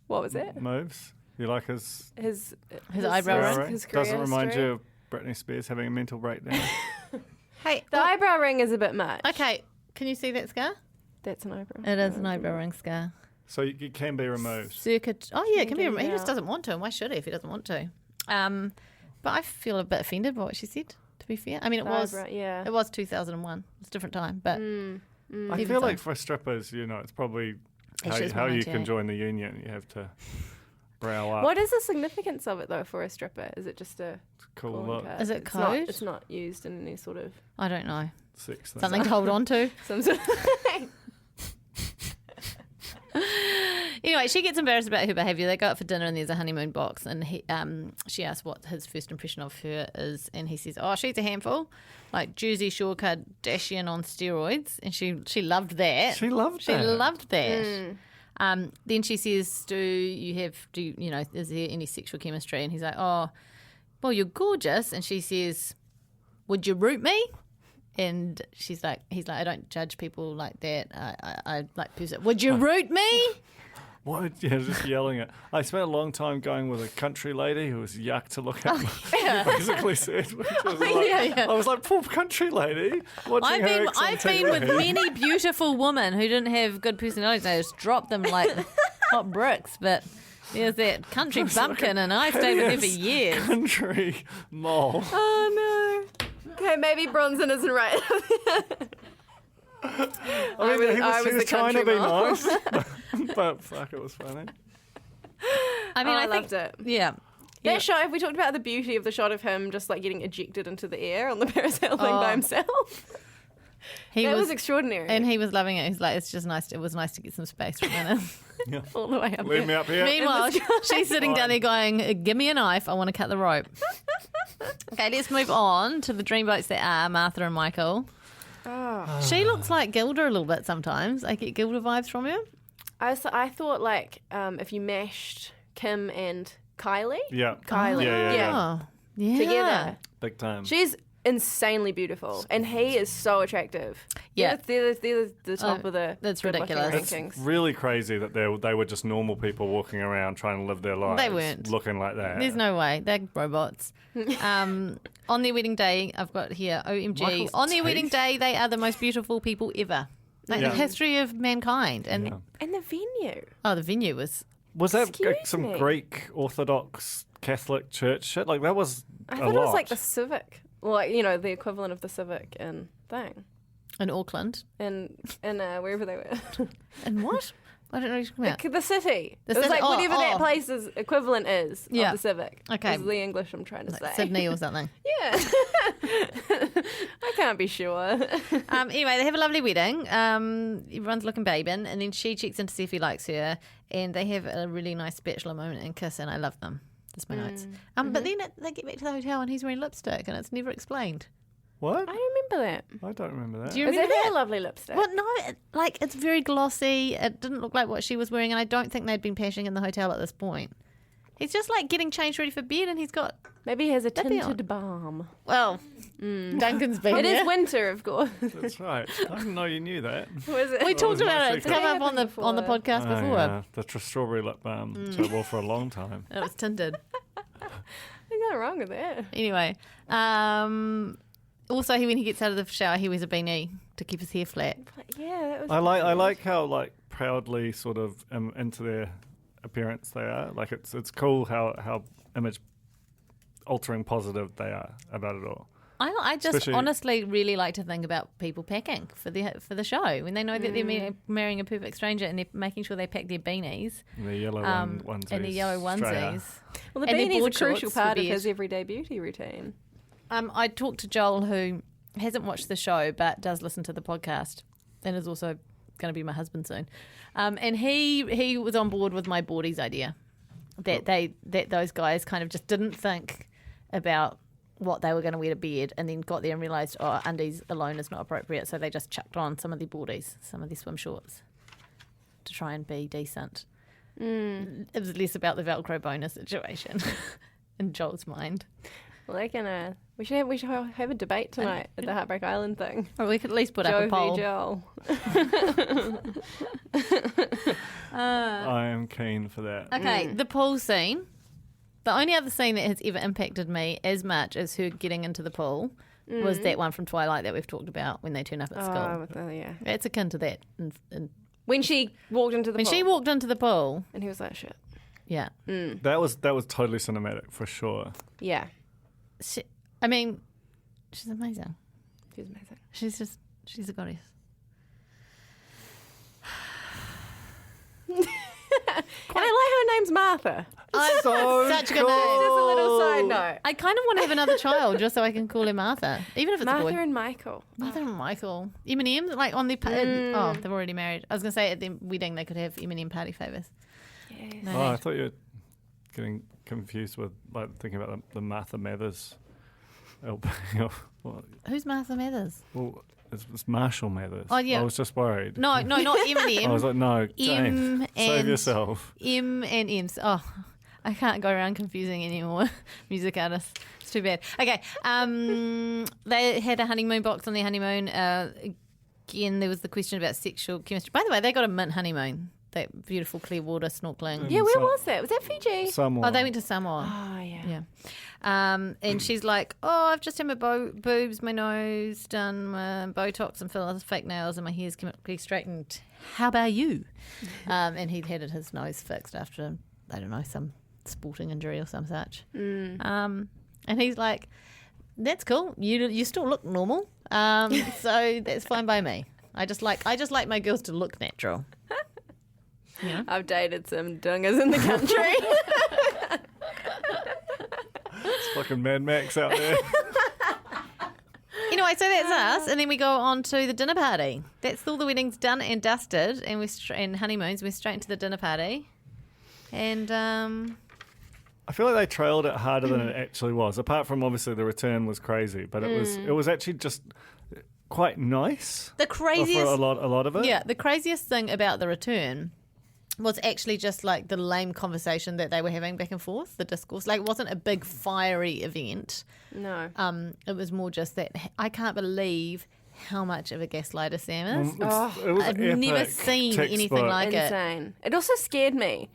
What was it? Moves. You like his His eyebrow ring? His career Doesn't remind history. you of Britney Spears having a mental breakdown. Hey, The eyebrow ring is a bit much. okay, can you see that scar? That's an eyebrow. It is an eyebrow ring scar. So it can be removed. Circuit. Oh yeah, it can be. Can get He it just out. doesn't want to, and why should he if he doesn't want to? But I feel a bit offended by what she said. To be fair, I mean it was Eyebrow, yeah. it was 2001. It's a different time, but I Even feel so. like for strippers, you know, it's probably It's just how you 98. can join the union. You have to brow up. What is the significance of it though for a stripper? Is it just a Cool calling look. card? Is it It's not- code? It's not used in any sort of I don't know. Sex thing. Something to hold on to. some sort of Anyway, she gets embarrassed about her behaviour. They go out for dinner and there's a honeymoon box, and she asks what his first impression of her is, and he says, "Oh, she's a handful, like Jersey Shore Kardashian on steroids," and she loved that. She loved She that. loved that. Then she says, "Do you know, is there any sexual chemistry?" And he's like, "Oh, well, you're gorgeous." And she says, "Would you root me?" And he's like, "I don't judge people like that. I like person. Would you root me?" What? Yeah, just yelling it. I spent a long time going with a country lady who was yuck to look at. Basically said, which was I was like, poor country lady. Watching her I've been with many beautiful women who didn't have good personalities. I just dropped them like hot bricks, but there's that country bumpkin, and I stayed with her for years. Country mole. Oh no. Okay, maybe Bronson isn't right. I mean, he was the trying to be country mole. nice, but fuck, it was funny. I mean, I I think, loved it. Yeah. That shot, have we talked about the beauty of the shot of him just like getting ejected into the air on the parasailing by himself? That was extraordinary. And he was loving it. He's like, it's just nice. It was nice to get some space from Anna. all the way up Leave me up here. Meanwhile, she's sitting down there going, give me a knife. I want to cut the rope. Okay, let's move on to the dreamboats that are Martha and Michael. Oh. She looks like Gilda a little bit sometimes. I get Gilda vibes from her. I thought like if you mashed Kim and Kylie. Yeah. Kylie. Yeah. Oh, yeah. Together. Big time. She's insanely beautiful, and he is so attractive. Yeah. they're the top of the that's good-looking ridiculous. rankings. Really crazy that they were just normal people walking around trying to live their lives. They weren't. Looking like that. There's no way. They're robots. On their wedding day, I've got here, OMG. Michael's on their teeth. wedding day, they are the most beautiful people ever. Like Yeah. the history of mankind. And And the venue. oh, the venue was. Was that Excuse some me. Greek Orthodox Catholic church shit? Like that was I a thought lot. it was like the Civic, like the equivalent of the Civic and thing, In Auckland. and wherever they were, And what? I don't know what you're talking about. the city. The it was city- like whatever that oh. place's equivalent is Yeah. of the Civic. Okay. Is the English I'm trying to say. Sydney or something. Yeah. I can't be sure. Anyway, they have a lovely wedding. Everyone's looking babing, and then she checks in to see if he likes her, and they have a really nice bachelor moment and kiss, and I love them. That's my notes. But then they get back to the hotel, and he's wearing lipstick, and it's never explained. What? I remember that. I don't remember that. Do you Is remember it that? her lovely lipstick? Well, no, it's very glossy. It didn't look like what she was wearing, and I don't think they'd been pashing in the hotel at this point. He's just like getting changed ready for bed, and he's got, Maybe he has a That'd be tinted balm. well, Duncan's been It there. is winter, of course. That's right. I didn't know you knew that. Was it? We talked was my about it. It's secret. come up on the podcast Oh, before. yeah. The strawberry lip balm. Which I wore for a long time. It was tinted. There's nothing wrong with that. Anyway, also when he gets out of the shower, he wears a beanie to keep his hair flat. But yeah, that was. I like how like proudly sort of into their appearance they are. Like it's cool how image altering positive they are about it all. I just Especially- honestly really like to think about people packing for the show when they know that they're marrying a perfect stranger and they're making sure they pack their beanies And the yellow onesies. and the yellow straight out. onesies. Well, the and their beanie is a board crucial shorts part for of bed. his everyday beauty routine. I talked to Joel, who hasn't watched the show but does listen to the podcast and is also going to be my husband soon. And he was on board with my boardies idea that those guys kind of just didn't think about what they were going to wear to bed, and then got there and realised, undies alone is not appropriate, so they just chucked on some of their boardies, some of their swim shorts, to try and be decent. It was less about the Velcro bonus situation in Joel's mind. Well, they can. We should have a debate tonight at the Heartbreak Island thing. Or we could at least put Joe up a poll. v. Joel. I am keen for that. Okay, the pool scene. The only other scene that has ever impacted me as much as her getting into the pool was that one from Twilight that we've talked about when they turn up at school. Yeah. It's akin to that. And When she walked into the when pool. she walked into the pool, and he was like, shit. yeah. That was totally cinematic for sure. Yeah. She's amazing. She was amazing. She's a goddess. And I like her name's Martha. So Such a good cool. name. Just a little side note. I kind of want to have another child just so I can call her Martha, even if it's a Martha boy. and Michael. Martha and Michael. Eminem, like on their oh, they're already married. I was gonna say at their wedding they could have Eminem party favors. Yes. No, Oh, I thought you were getting confused with like thinking about the Martha Mathers LP. Well, who's Martha Mathers? it's Marshall Mathers. Oh, yeah. I was just worried. No, not Eminem. I was like, no, Jane, M save and yourself. M and M's. Oh, I can't go around confusing anymore music artists. It's too bad. Okay. They had a honeymoon box on their honeymoon. Again, there was the question about sexual chemistry. By the way, they got a mint honeymoon. that beautiful clear water snorkeling. Yeah, where was that? Was that Fiji? Samoa. Oh, they went to Samoa. Oh, yeah. Yeah. And she's like, oh, I've just had my boobs, my nose done, my Botox and fillers, fake nails, and my hair's chemically straightened. How about you? And he'd had his nose fixed after, I don't know, some sporting injury or some such. And he's like, that's cool. You still look normal. So that's fine by me. I just like my girls to look natural. Yeah. I've dated some dungers in the country. It's fucking Mad Max out there. Anyway, so that's us, and then we go on to the dinner party. That's all the weddings done and dusted, and and honeymoons. We're straight into the dinner party, and I feel like they trailed it harder than it actually was. Apart from obviously the return was crazy, but it was actually just quite nice. the craziest for a lot of it. Yeah, the craziest thing about the return was actually just like the lame conversation that they were having back and forth, the discourse. Like, it wasn't a big fiery event. No. It was more just that I can't believe how much of a gaslighter Sam is. It was I've epic never seen anything textbook. like it. Insane. It also scared me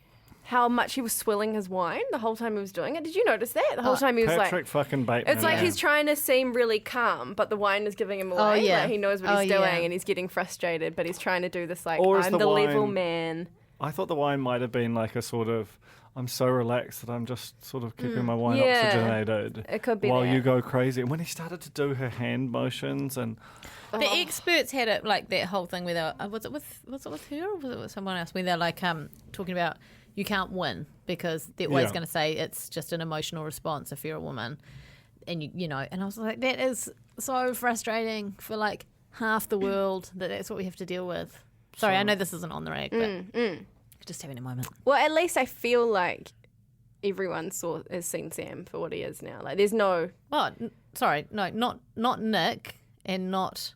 how much he was swilling his wine the whole time he was doing it. Did you notice that? The whole time he was Patrick like... fucking Bateman. It's like man. he's trying to seem really calm, but the wine is giving him away. Oh, yeah. Like, he knows what he's Oh, doing yeah. and he's getting frustrated, but he's trying to do this like, Or is I'm the the level wine- man. I thought the wine might have been like a sort of, I'm so relaxed that I'm just sort of keeping my wine Yeah. oxygenated. It could be while that. you go crazy. And when he started to do her hand motions and The experts had it like that whole thing where they were, was it with her or was it with someone else? Where they're like talking about you can't win because they're always Yeah. going to say it's just an emotional response if you're a woman, and you know. And I was like, that is so frustrating for like half the world that's what we have to deal with. Sorry, I know this isn't on the rag, but just having a moment. Well, at least I feel like everyone has seen Sam for what he is now. Like, there's no... Oh, sorry, no, not Nick and not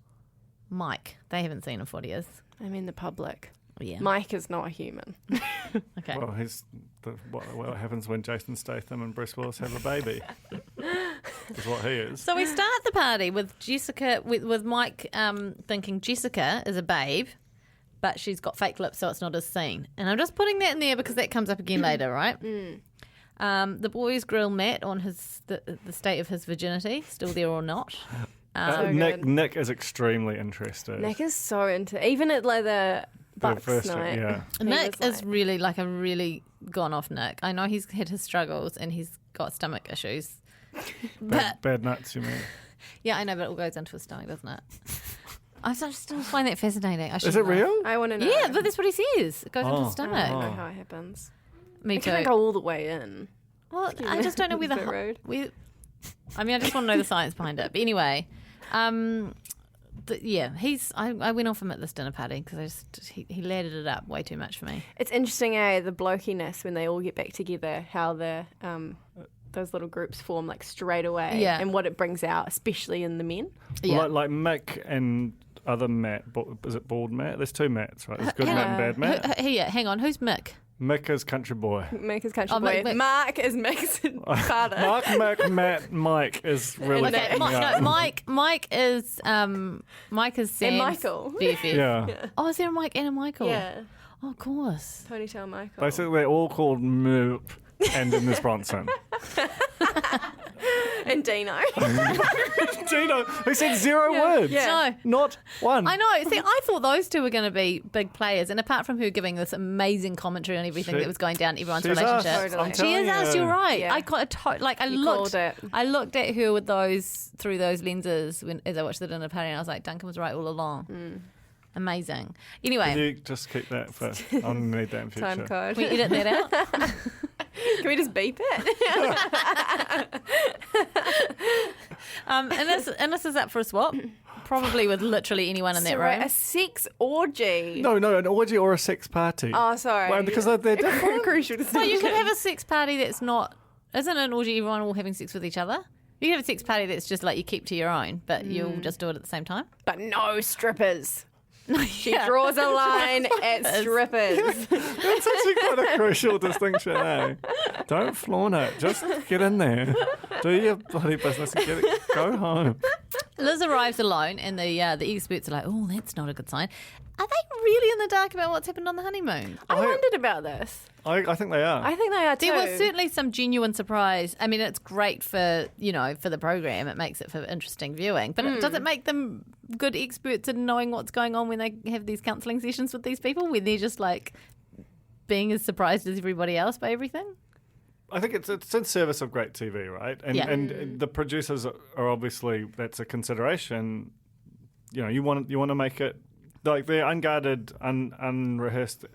Mike. They haven't seen him for what he is. I mean, the public. Yeah. Mike is not a human. Okay. well, what happens when Jason Statham and Bruce Willis have a baby is what he is. So we start the party with Jessica, with Mike thinking Jessica is a babe, but she's got fake lips, so it's not as seen. And I'm just putting that in there because that comes up again later, right? The boys grill Matt on the state of his virginity, still there or not. Nick is extremely interested. Nick is so into... Even at like the Bucks first night. yeah. he Nick was is like- really like a really gone off Nick. I know he's had his struggles and he's got stomach issues. But Bad nuts, you mean? yeah, I know, but it all goes into his stomach, doesn't it? I still find that fascinating. Is it real? I want to know. Yeah, but that's what he says. It goes into his I stomach. don't know how it happens. Me It too. can't go all the way in. Well, I just don't know where It's a bit rude. I mean, I just want to know the science behind it. But anyway, I went off him at this dinner party because he ladded it up way too much for me. It's interesting, the blokiness when they all get back together, how those little groups form like straight away, Yeah. and what it brings out, especially in the men. Yeah. Like Mick and other Matt. Is it bald Matt? There's two Matts, right? There's good Matt and bad Matt. Hang on, who's Mick? Mick is country boy. Mick is country Oh, boy. Mick. Mark is Mick's father. Mark, Mick, Matt, Mike is really Okay, fucking young. Mike is Sam's Michael. BFF. Yeah. Oh, is there a Mike and a Michael? Yeah, Oh, of course. ponytail Michael. Basically, they're all called Moop and in this Bronson. And Dino. Gino, who said zero words. Yeah. No. Not one. I know. See, I thought those two were going to be big players, and apart from her giving this amazing commentary on everything that was going down in everyone's She's relationship, us, I'm Totally. she is telling us. you. You're right. Yeah. I got I You looked. called it. I looked at her with through those lenses as I watched the dinner party, and I was like, Duncan was right all along. Amazing. Anyway, Can you just keep that for... I'll need that in future. Time code. we edit that out. Can we just beep it? And this is up for a swap, probably with literally anyone in that Sorry, room. a sex orgy. No, an orgy or a sex party. Oh, sorry. Well, because they're different. Crucial Well, distinction. you could have a sex party that's not. Isn't an orgy everyone all having sex with each other? You can have a sex party that's just like you keep to your own, but you'll just do it at the same time. But no strippers. She Yeah. draws a line at strippers. That's actually quite a crucial distinction, eh? Don't flaunt it. Just get in there. Do your bloody business and go home. Liz arrives alone, and the experts are like, "Oh, that's not a good sign." Are they really in the dark about what's happened on the honeymoon? I wondered about this. I think they are. I think they are too. There was certainly some genuine surprise. I mean, it's great for for the program. It makes it for interesting viewing. But does it make them good experts in knowing what's going on when they have these counselling sessions with these people, when they're just like being as surprised as everybody else by everything? I think it's in service of great TV, right? And and the producers are obviously, that's a consideration. You want to make it like their unguarded, unrehearsed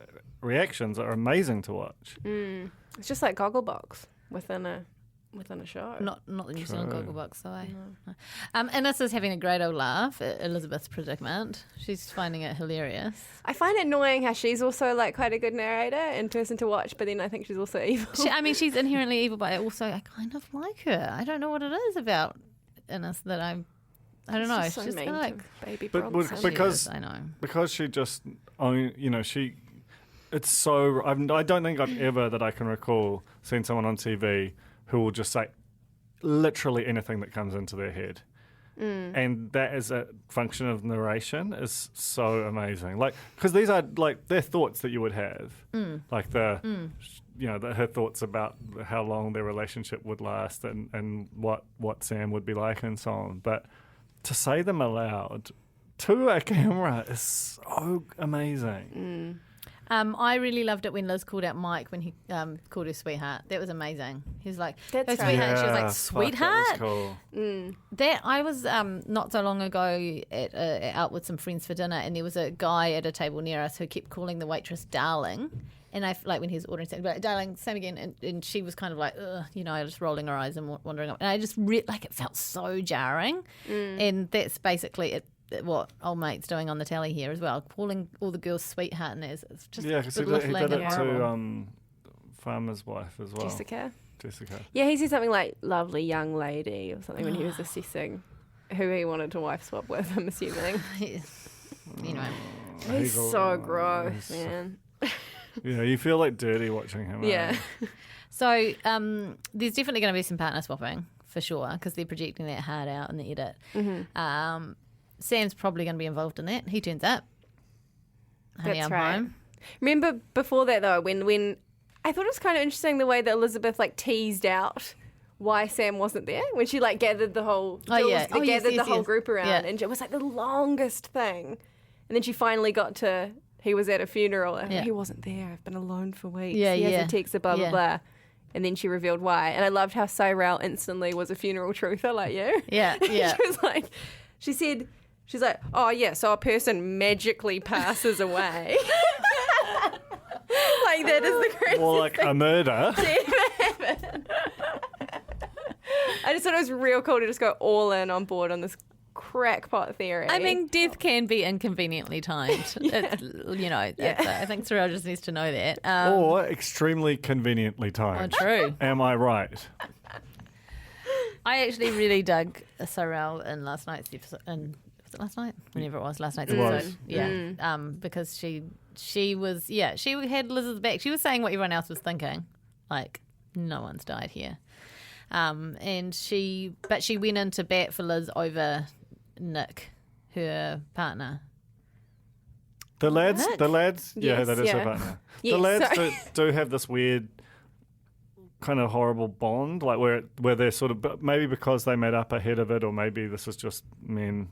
reactions are amazing to watch. It's just like Gogglebox within a show. Not the New Zealand Gogglebox, though. No. Ines is having a great old laugh at Elizabeth's predicament. She's finding it hilarious. I find it annoying how she's also like quite a good narrator and person to watch, but then I think she's also evil. She's inherently evil, but also I kind of like her. I don't know what it is about Ines that I don't know. She's so She's mean kind of like, to baby But Bronson. because I know. because she just it's so I don't think I've ever that I can recall seen someone on TV who will just say literally anything that comes into their head. And that is a function of narration is so amazing. Like, because these are like they're thoughts that you would have, like her thoughts about how long their relationship would last and what Sam would be like and so on. But to say them aloud to a camera is so amazing. I really loved it when Liz called out Mike when he called her sweetheart. That was amazing. He was like, That's "Oh, right. sweetheart." And she was like, Fuck, "Sweetheart." that was cool. That I was not so long ago out with some friends for dinner, and there was a guy at a table near us who kept calling the waitress "darling," and I like when he was ordering something, like, "Darling, same again," and she was kind of like, ugh, just rolling her eyes and wandering up, and I just like it felt so jarring, and that's basically it. What old mate's doing on the telly here as well, calling all the girls sweetheart, and it's just Yeah, because he did it to Farmer's Wife as well. Jessica. Yeah, he said something like "lovely young lady" or something when he was assessing who he wanted to wife swap with. I'm assuming. Anyway, He's so gross, man. Yeah, you feel like dirty watching him. Yeah. so there's definitely going to be some partner swapping for sure because they're projecting that hard out in the edit. Sam's probably going to be involved in that. He turns up. Honey, That's I'm right. home. Remember before that though, when I thought it was kind of interesting the way that Elizabeth like teased out why Sam wasn't there when she like gathered the whole whole group around, and it was like the longest thing, and then she finally got to he was at a funeral and he wasn't there. I've been alone for weeks. He has a text, blah blah blah. And then she revealed why. And I loved how Cyrell instantly was a funeral truther like you. Yeah. She was like, she's like, oh, yeah, so a person magically passes away. Like, that is the craziest Or like a murder. thing. I just thought it was real cool to just go all in on board on this crackpot theory. I mean, death can be inconveniently timed. I think Cyrell just needs to know that. Or extremely conveniently timed. True. Am I right? I actually really dug Cyrell in last night's episode. Was it last night? Whenever it was, last night's It episode. was. Yeah. Because she was, she had Liz's back. She was saying what everyone else was thinking. Like, no one's died here. But she went into bat for Liz over Nick, her partner. The lads, yeah, Yes, that is yeah. her partner. Yes, the lads sorry. do have this weird kind of horrible bond, like where they're sort of, maybe because they made up ahead of it, or maybe this is just men,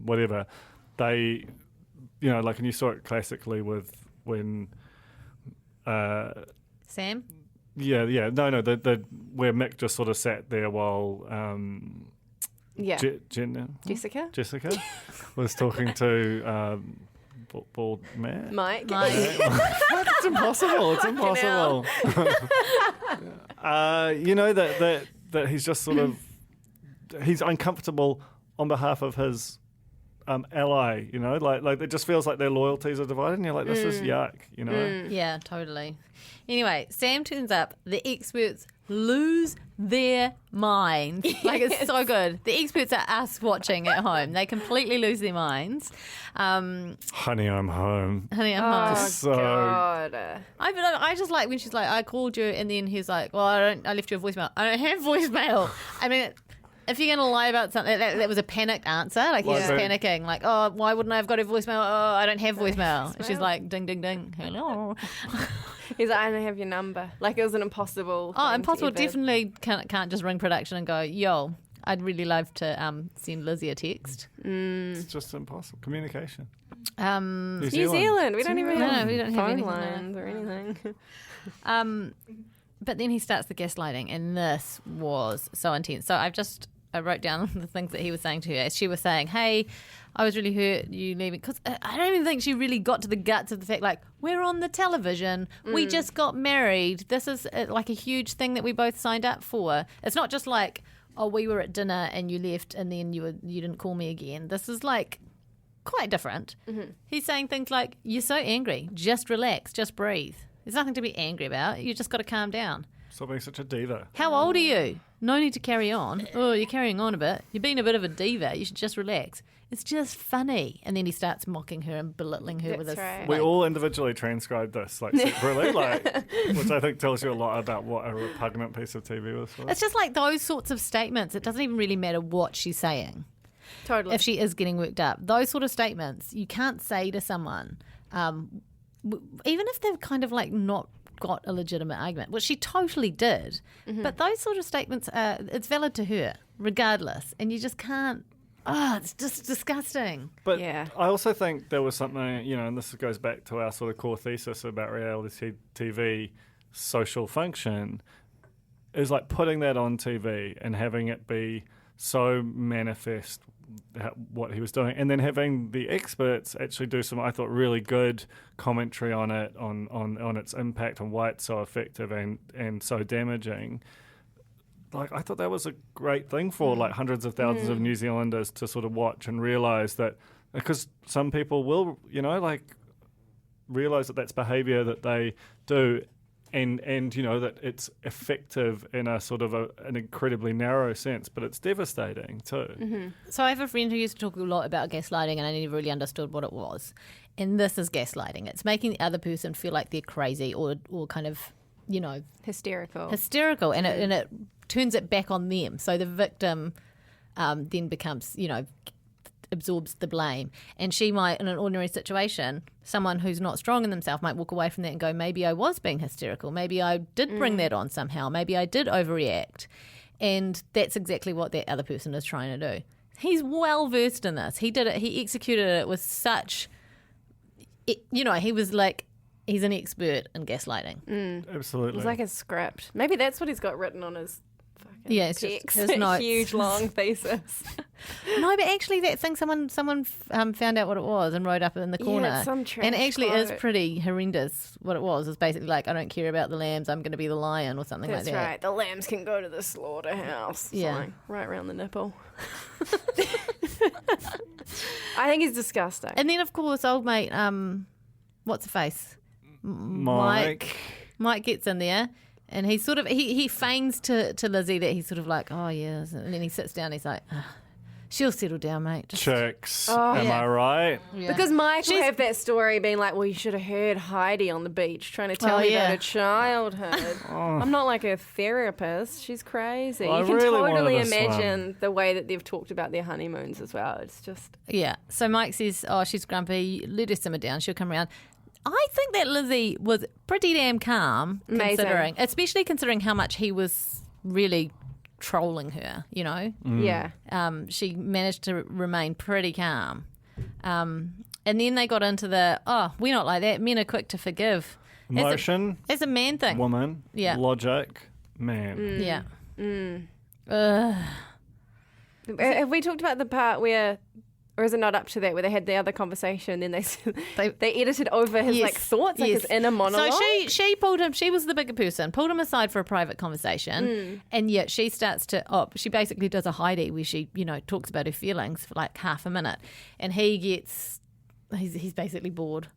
whatever. They, like, and you saw it classically with when, Sam? no, the where Mick just sort of sat there while Jessica was talking to bald man. Mike. It's impossible. It's impossible. That he's just sort of he's uncomfortable on behalf of his ally. Like it just feels like their loyalties are divided, and you're like, this is yuck. Yeah, totally. Anyway, Sam turns up. The experts lose their minds. Like, it's so good. The experts are us watching at home. They completely lose their minds. Honey, I'm home. Honey, I'm home. So God. I just like when she's like, I called you, and then he's like, well, I left you a voicemail. I don't have voicemail. I mean, if you're going to lie about something, that was a panicked answer. Like, he's just panicking. Like, oh, why wouldn't I have got a voicemail? Oh, I don't have voicemail. And she's like, ding, ding, ding. Hello. He's like, I don't have your number. Like, it was an impossible Oh, thing impossible. to ever- Definitely can't just ring production and go, yo, I'd really love to send Lizzie a text. It's just impossible. Communication. New Zealand. We don't even have we don't have phone anything lines or anything. But then he starts the gaslighting, and this was so intense. So I wrote down the things that he was saying to her. She was saying, hey, I was really hurt you leaving. Because I don't even think she really got to the guts of the fact, like, we're on the television. We just got married. This is like a huge thing that we both signed up for. It's not just like, oh, we were at dinner and you left and then you didn't call me again. This is like quite different. He's saying things like, you're so angry. Just relax. Just breathe. There's nothing to be angry about. You just got to calm down. Stop being such a diva. How old are you? No need to carry on. Oh, you're carrying on a bit. You're being a bit of a diva. You should just relax. It's just funny. And then he starts mocking her and belittling her with his... right. We all individually transcribed this, like, separately, which I think tells you a lot about what a repugnant piece of TV was. It's just like those sorts of statements. It doesn't even really matter what she's saying. Totally. If she is getting worked up. Those sort of statements you can't say to someone, even if they've kind of like not got a legitimate argument, which she totally did. But those sort of statements, it's valid to her, regardless. And you just can't... Oh, it's just disgusting. But Yeah. I also think there was something, and this goes back to our sort of core thesis about reality TV social function, is like putting that on TV and having it be so manifest what he was doing, and then having the experts actually do some, I thought, really good commentary on it, on its impact, on why it's so effective and so damaging. Like, I thought that was a great thing for like hundreds of thousands of New Zealanders to sort of watch and realise that, because some people will, like, realise that that's behaviour that they do, and that it's effective in a sort of an incredibly narrow sense, but it's devastating too. So I have a friend who used to talk a lot about gaslighting, and I never really understood what it was. And this is gaslighting. It's making the other person feel like they're crazy or kind of, hysterical. and it turns it back on them. So the victim then becomes, absorbs the blame. And she might, in an ordinary situation, someone who's not strong in themselves might walk away from that and go, maybe I was being hysterical. Maybe I did bring that on somehow. Maybe I did overreact. And that's exactly what that other person is trying to do. He's well versed in this. He did it. He executed it with such, he was like, he's an expert in gaslighting. Absolutely. It's like a script. Maybe that's what he's got written on his fucking Yeah, it's just text. his notes. Huge, long thesis. No, but actually that thing, someone found out what it was and wrote up in the corner. it's some trash and it actually is quote. pretty horrendous what it was. It's basically like, I don't care about the lambs, I'm going to be the lion or something That's like that. right. The lambs can go to the slaughterhouse. Yeah. Something right around the nipple. I think he's disgusting. And then, of course, old mate, what's the face? Mike. Mike gets in there and he sort of, he feigns to Lizzie that he's sort of like, oh, yes. And then he sits down, he's like, she'll settle down, mate. Just, Chicks. Am I right? yeah. Because Mike will have that story being like, well, you should have heard Heidi on the beach trying to tell me about her childhood. I'm not like a therapist. She's crazy. Well, you can I really totally wanted to imagine the way that they've talked about their honeymoons as well. It's just... Yeah. So Mike says, oh, she's grumpy. Let her simmer down. She'll come around. I think that Lizzie was pretty damn calm, Amazing. especially considering how much he was really trolling her, Yeah. She managed to remain pretty calm. And then they got into we're not like that. Men are quick to forgive. Emotion, It's a man thing. woman, Yeah. logic, man. Yeah. Have we talked about the part where... Or is it not up to that, where they had the other conversation and they edited over his thoughts, like his inner monologue? So she pulled him, she was the bigger person, pulled him aside for a private conversation, and yet she starts to, she basically does a Heidi where she, talks about her feelings for like half a minute, and he's basically bored,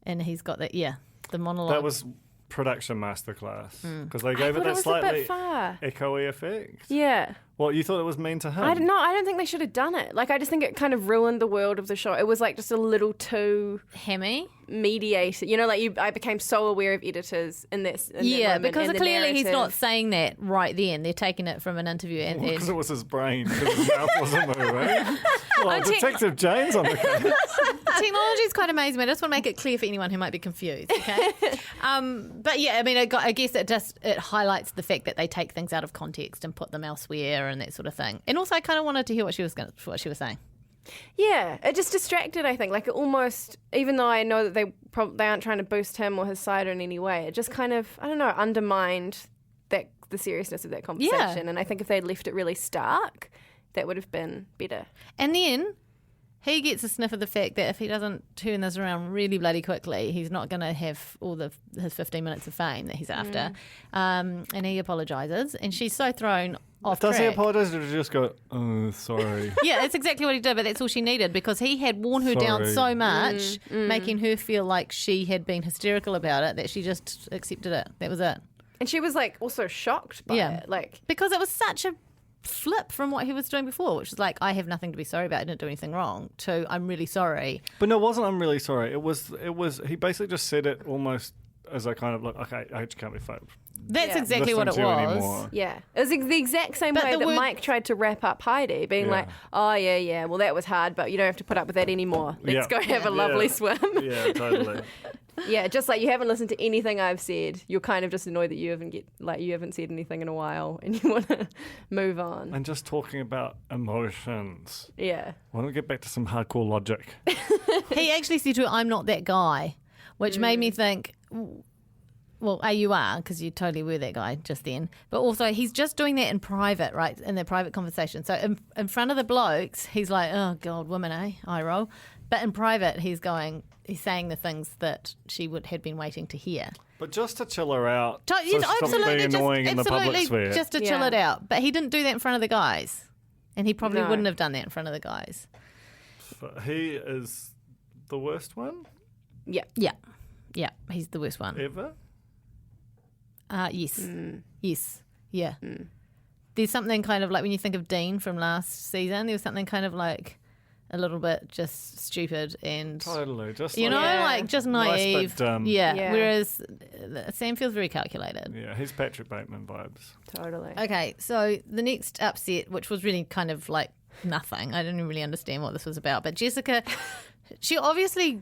and he's got the monologue. That was production masterclass because they gave it thought that it was a slightly bit far. echoey effect. Yeah. What, you thought it was mean to him? I don't think they should have done it. Like, I just think it kind of ruined the world of the show. It was like just a little too Hammy. mediated. You know, like I became so aware of editors in that Yeah, moment, because and the clearly he's not narrative. saying that right then. They're taking it from an interview. Because it was his brain, because his mouth wasn't moving. Oh, te- Detective Jane's on the case. Technology is quite amazing. I just want to make it clear for anyone who might be confused. Okay, but yeah, I mean, I guess it highlights the fact that they take things out of context and put them elsewhere and that sort of thing. And also, I kind of wanted to hear what she was saying. Yeah, it just distracted, I think. Like, it almost, even though I know that they aren't trying to boost him or his side in any way, it just kind of, I don't know, undermined the seriousness of that conversation. Yeah. And I think if they'd left it really stark, that would have been better. And then he gets a sniff of the fact that if he doesn't turn this around really bloody quickly, he's not going to have all his 15 minutes of fame that he's after. And he apologises. And she's so thrown off Does he track. apologise or does he just go, oh, sorry? Yeah, that's exactly what he did, but that's all she needed because he had worn her down Sorry. so much, making her feel like she had been hysterical about it, that she just accepted it. That was it. And she was, like, also shocked by it. Like, Because it was such a flip from what he was doing before, which was like, I have nothing to be sorry about, I didn't do anything wrong, to I'm really sorry. But no, it wasn't, I'm really sorry. It was. He basically just said it almost as a kind of like, okay, I just can't be fucked. That's Yeah. exactly what it Listen to you was. anymore. yeah. It was the exact same But way the that word- Mike tried to wrap up Heidi, being like, oh, yeah, well, that was hard, but you don't have to put up with that anymore. Let's go have a lovely swim. Yeah, totally. Yeah, just like you haven't listened to anything I've said. You're kind of just annoyed that you haven't said anything in a while, and you want to move on. And just talking about emotions. Yeah, Why don't we get back to some hardcore logic? He actually said to her, I'm not that guy, which made me think, well, you are, because you totally were that guy just then. But also, he's just doing that in private, right, in their private conversation. So in front of the blokes, he's like, oh, God, women, eye roll. But in private, he's saying the things that she had been waiting to hear. But just to chill her out. Yes, so she stops absolutely, being annoying in the public sphere. just to chill Yeah. it out. But he didn't do that in front of the guys. And he probably No. wouldn't have done that in front of the guys. But he is the worst one yeah. Yeah, he's the worst one. ever. Yes. Yes. Yeah. There's something kind of like when you think of Dean from last season, there was something kind of like a little bit just stupid and, Totally. Just you know, Yeah. like just Nice but naive. dumb. Yeah. Yeah. Whereas Sam feels very calculated. Yeah, he's Patrick Bateman vibes. Totally. Okay, so the next upset, which was really kind of like nothing. I didn't really understand what this was about. But Jessica, she obviously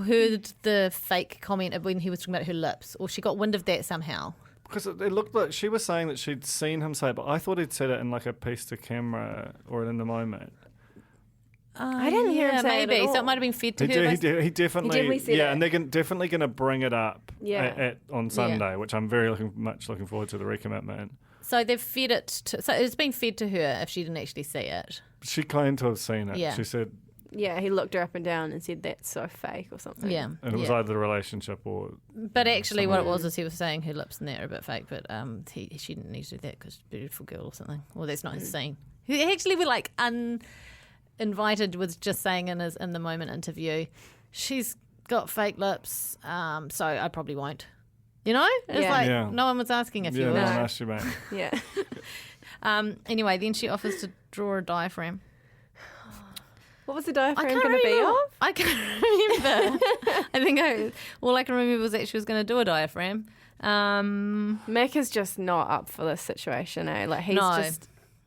heard the fake comment of when he was talking about her lips, or she got wind of that somehow. Because it looked like she was saying that she'd seen him say it, but I thought he'd said it in like a piece to camera or in the moment. I didn't hear him say it maybe. at So it all. might have been fed to He, her. by- he definitely, definitely said yeah, it. and they're definitely going to bring it up Yeah. on Sunday, which I'm very much looking forward to the recommitment. So they've fed it to, so it's been fed to her if she didn't actually see it. She claimed to have seen it. Yeah. She said, Yeah, he looked her up and down and said that's so fake or something. Yeah. and it was either the relationship or But actually what it was is he was saying her lips and that are a bit fake, but she didn't need to do that because she's a beautiful girl or something. Well, that's not his scene. He actually were like uninvited, was just saying in the moment interview, she's got fake lips, so I probably won't. You know? It's Yeah. like Yeah. no one was asking if yeah, you no would. one asked you, mate. Yeah. Anyway, then she offers to draw a diaphragm. What was the I diaphragm can't going to be remember. of? I can't remember. I think all I can remember was that she was going to do a diaphragm. Mick is just not up for this situation, eh? Like, No.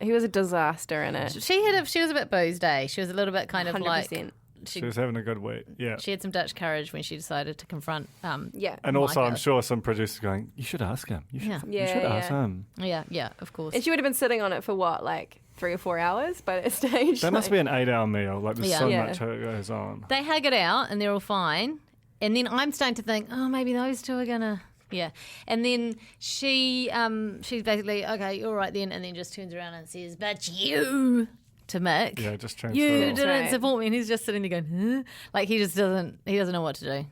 he was a disaster in it. She was a bit boozed, eh? She was a little bit kind of 100%. like She was having a good week. Yeah. she had some Dutch courage when she decided to confront. Yeah. And also, I'm Micah. sure some producers going, you should ask him. You should, Yeah. you should Yeah, ask yeah. him. Yeah, of course. And she would have been sitting on it for what, like 3 or 4 hours by that stage? That must be an 8-hour meal. Like, there's Yeah. so Yeah. much that goes on. They hug it out and they're all fine. And then I'm starting to think, oh, maybe those two are gonna. Yeah. And then she's basically, okay, all right then, and then just turns around and says, but you, to Mick. Yeah, just transfer You it off. didn't Right. support me, and he's just sitting there going, huh? Like he doesn't know what to do.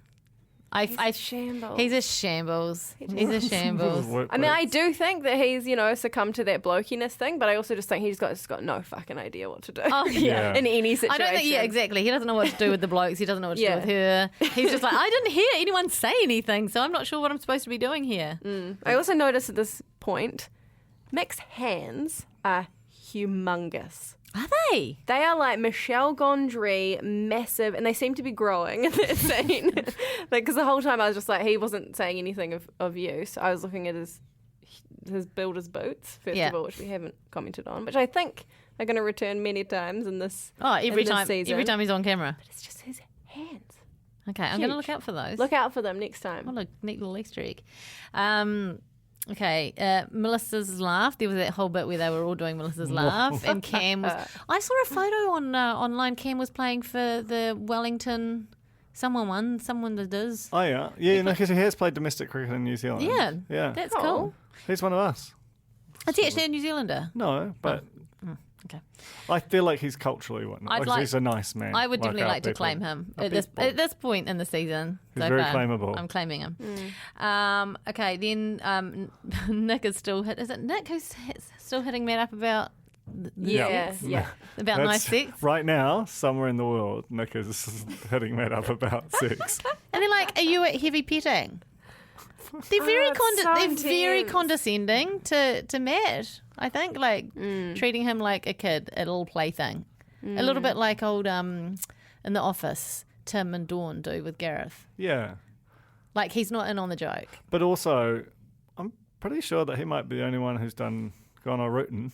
shambles. He's a shambles. He's a shambles. Work I mean, I weeks. do think that he's, succumbed to that blokiness thing, but I also just think he's got no fucking idea what to do. Oh yeah. Yeah. In any situation. I don't think, yeah, exactly. He doesn't know what to do with the blokes. He doesn't know what to Yeah. do with her. He's just like, I didn't hear anyone say anything, so I'm not sure what I'm supposed to be doing here. I also noticed at this point, Mick's hands are humongous. Are they? They are like Michelle Gondry, massive, and they seem to be growing in that scene. Because the whole time I was just like, he wasn't saying anything of use. I was looking at his builder's boots, first of all, which we haven't commented on, which I think are going to return many times in this every time season. he's on camera. But it's just his hands. Okay, I'm going to look out for those. Look out for them next time. What a neat little Easter egg. Okay, Melissa's laugh. There was that whole bit where they were all doing Melissa's laugh, and Cam was. I saw a photo on online. Cam was playing for the Wellington. Someone that does. Oh yeah, because he has played domestic cricket in New Zealand. Yeah, that's cool. He's one of us. Is he actually a New Zealander? No, but okay. I feel like he's culturally whatnot. He's a nice man. I would definitely like to claim him at this point in the season. He's very claimable. I'm claiming him. Okay, then Nick is still hit. Is it Nick who's still hitting Matt up about? Yeah. About nice sex. Right now, somewhere in the world, Nick is hitting Matt up about sex. And they're like, "Are you at heavy petting?" They're very condescending to Matt. I think treating him like a kid, a little plaything, a little bit like old in The Office, Tim and Dawn do with Gareth. Yeah, like he's not in on the joke. But also, I'm pretty sure that he might be the only one who's gone on a rootin'.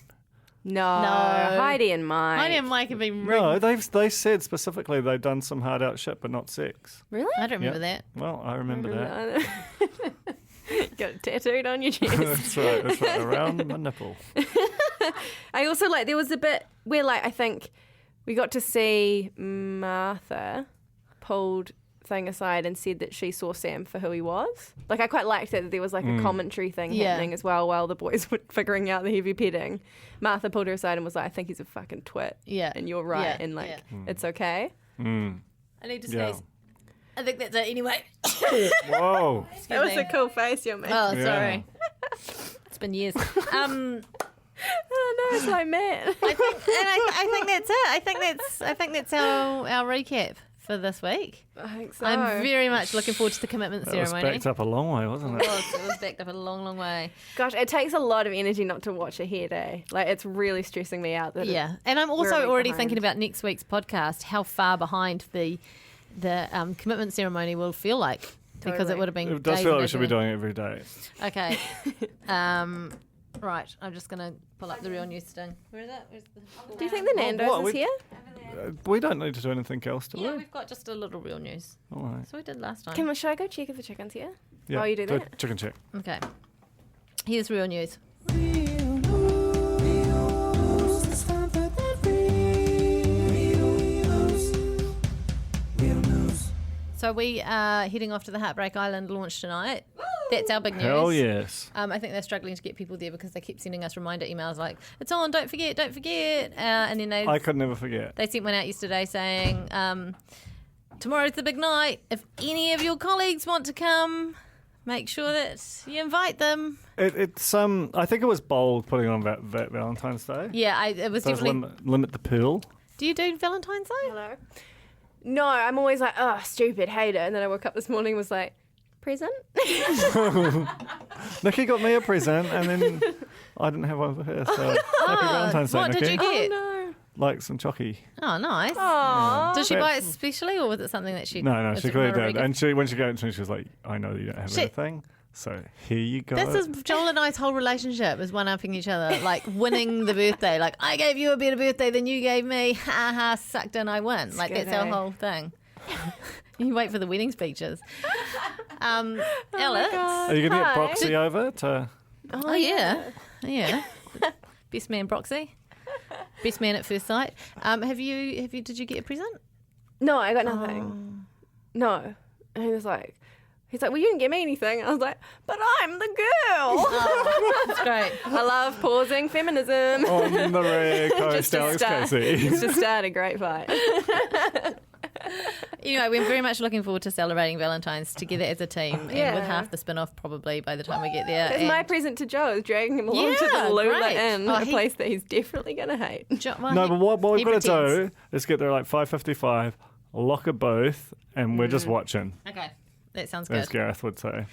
No, Heidi and Mike. Heidi and Mike have been. No, they said specifically they've done some hard out shit, but not sex. Really? I don't remember that. Well, I remember that. Got it tattooed on your chest. That's right, around my nipple. I also there was a bit where I think we got to see Martha pulled thing aside and said that she saw Sam for who he was. I quite liked that there was a commentary thing happening as well while the boys were figuring out the heavy petting. Martha pulled her aside and was like, I think he's a fucking twit. Yeah. And you're right. And it's okay. Mm. I need to sneeze. I think that's it anyway. Whoa. That was a cool face you're making. Oh, sorry. It's been years. Oh no, it's like Matt. I think that's it. I think that's our recap for this week. I think so. I'm very much looking forward to the commitment ceremony. It was backed up a long way, wasn't it? It was backed up a long, long way. Gosh, it takes a lot of energy not to watch ahead, eh? It's really stressing me out. And I'm also already thinking about next week's podcast, how far behind the commitment ceremony will feel like. Because it would have been. It does feel like we should be doing it every day. Okay. Right, I'm just going to pull up the real news sting. Where is that? Do you think the Nando's is here? We don't need to do anything else, do we? Yeah, we've got just a little real news. All right. So we did last time. Should I go check if the chicken's here? Yeah, while you do that? Chicken check. Okay. Here's real news. So we are heading off to the Heartbreak Island launch tonight. That's our big news. Hell yes. I think they're struggling to get people there because they keep sending us reminder emails like, it's on, don't forget. And then I could never forget. They sent one out yesterday saying, tomorrow's the big night. If any of your colleagues want to come, make sure that you invite them. It's I think it was bold putting on that Valentine's Day. Yeah, it was definitely... Limit the pool. Do you do Valentine's Day? Hello? No, I'm always like, oh, stupid, hate it. And then I woke up this morning and was like, present? Nikki got me a present and then I didn't have one for her. So happy Valentine's Day, what Nikki. Did you get? Oh, no. Like some chocky. Oh, nice. Aww. Did she buy it specially or was it something that she... No, she clearly did. And when she gave it to me, she was like, I know that you don't have anything. So here you go. This is Joel and I's whole relationship is one-upping each other, like winning the birthday. Like, I gave you a better birthday than you gave me. Ha ha, sucked in, I win. Like, that's our whole thing. You wait for the wedding speeches. Alex. Are you going to get Broxy over to... Oh, yeah. Best man Broxy. Best man at first sight. Did you get a present? No, I got nothing. No. And he's like, well, you didn't get me anything. I was like, but I'm the girl. That's great. I love pausing feminism. On the rare coast, Alex Casey. Just to start a great fight. Anyway, we're very much looking forward to celebrating Valentine's together as a team and with half the spin-off probably by the time we get there. That's my present to Joe, is dragging him along to the Lula Inn, a place that he's definitely going to hate. But what we've got to do is get there like 5:55, lock a booth, and we're just watching. Okay. That sounds good. As Gareth would say.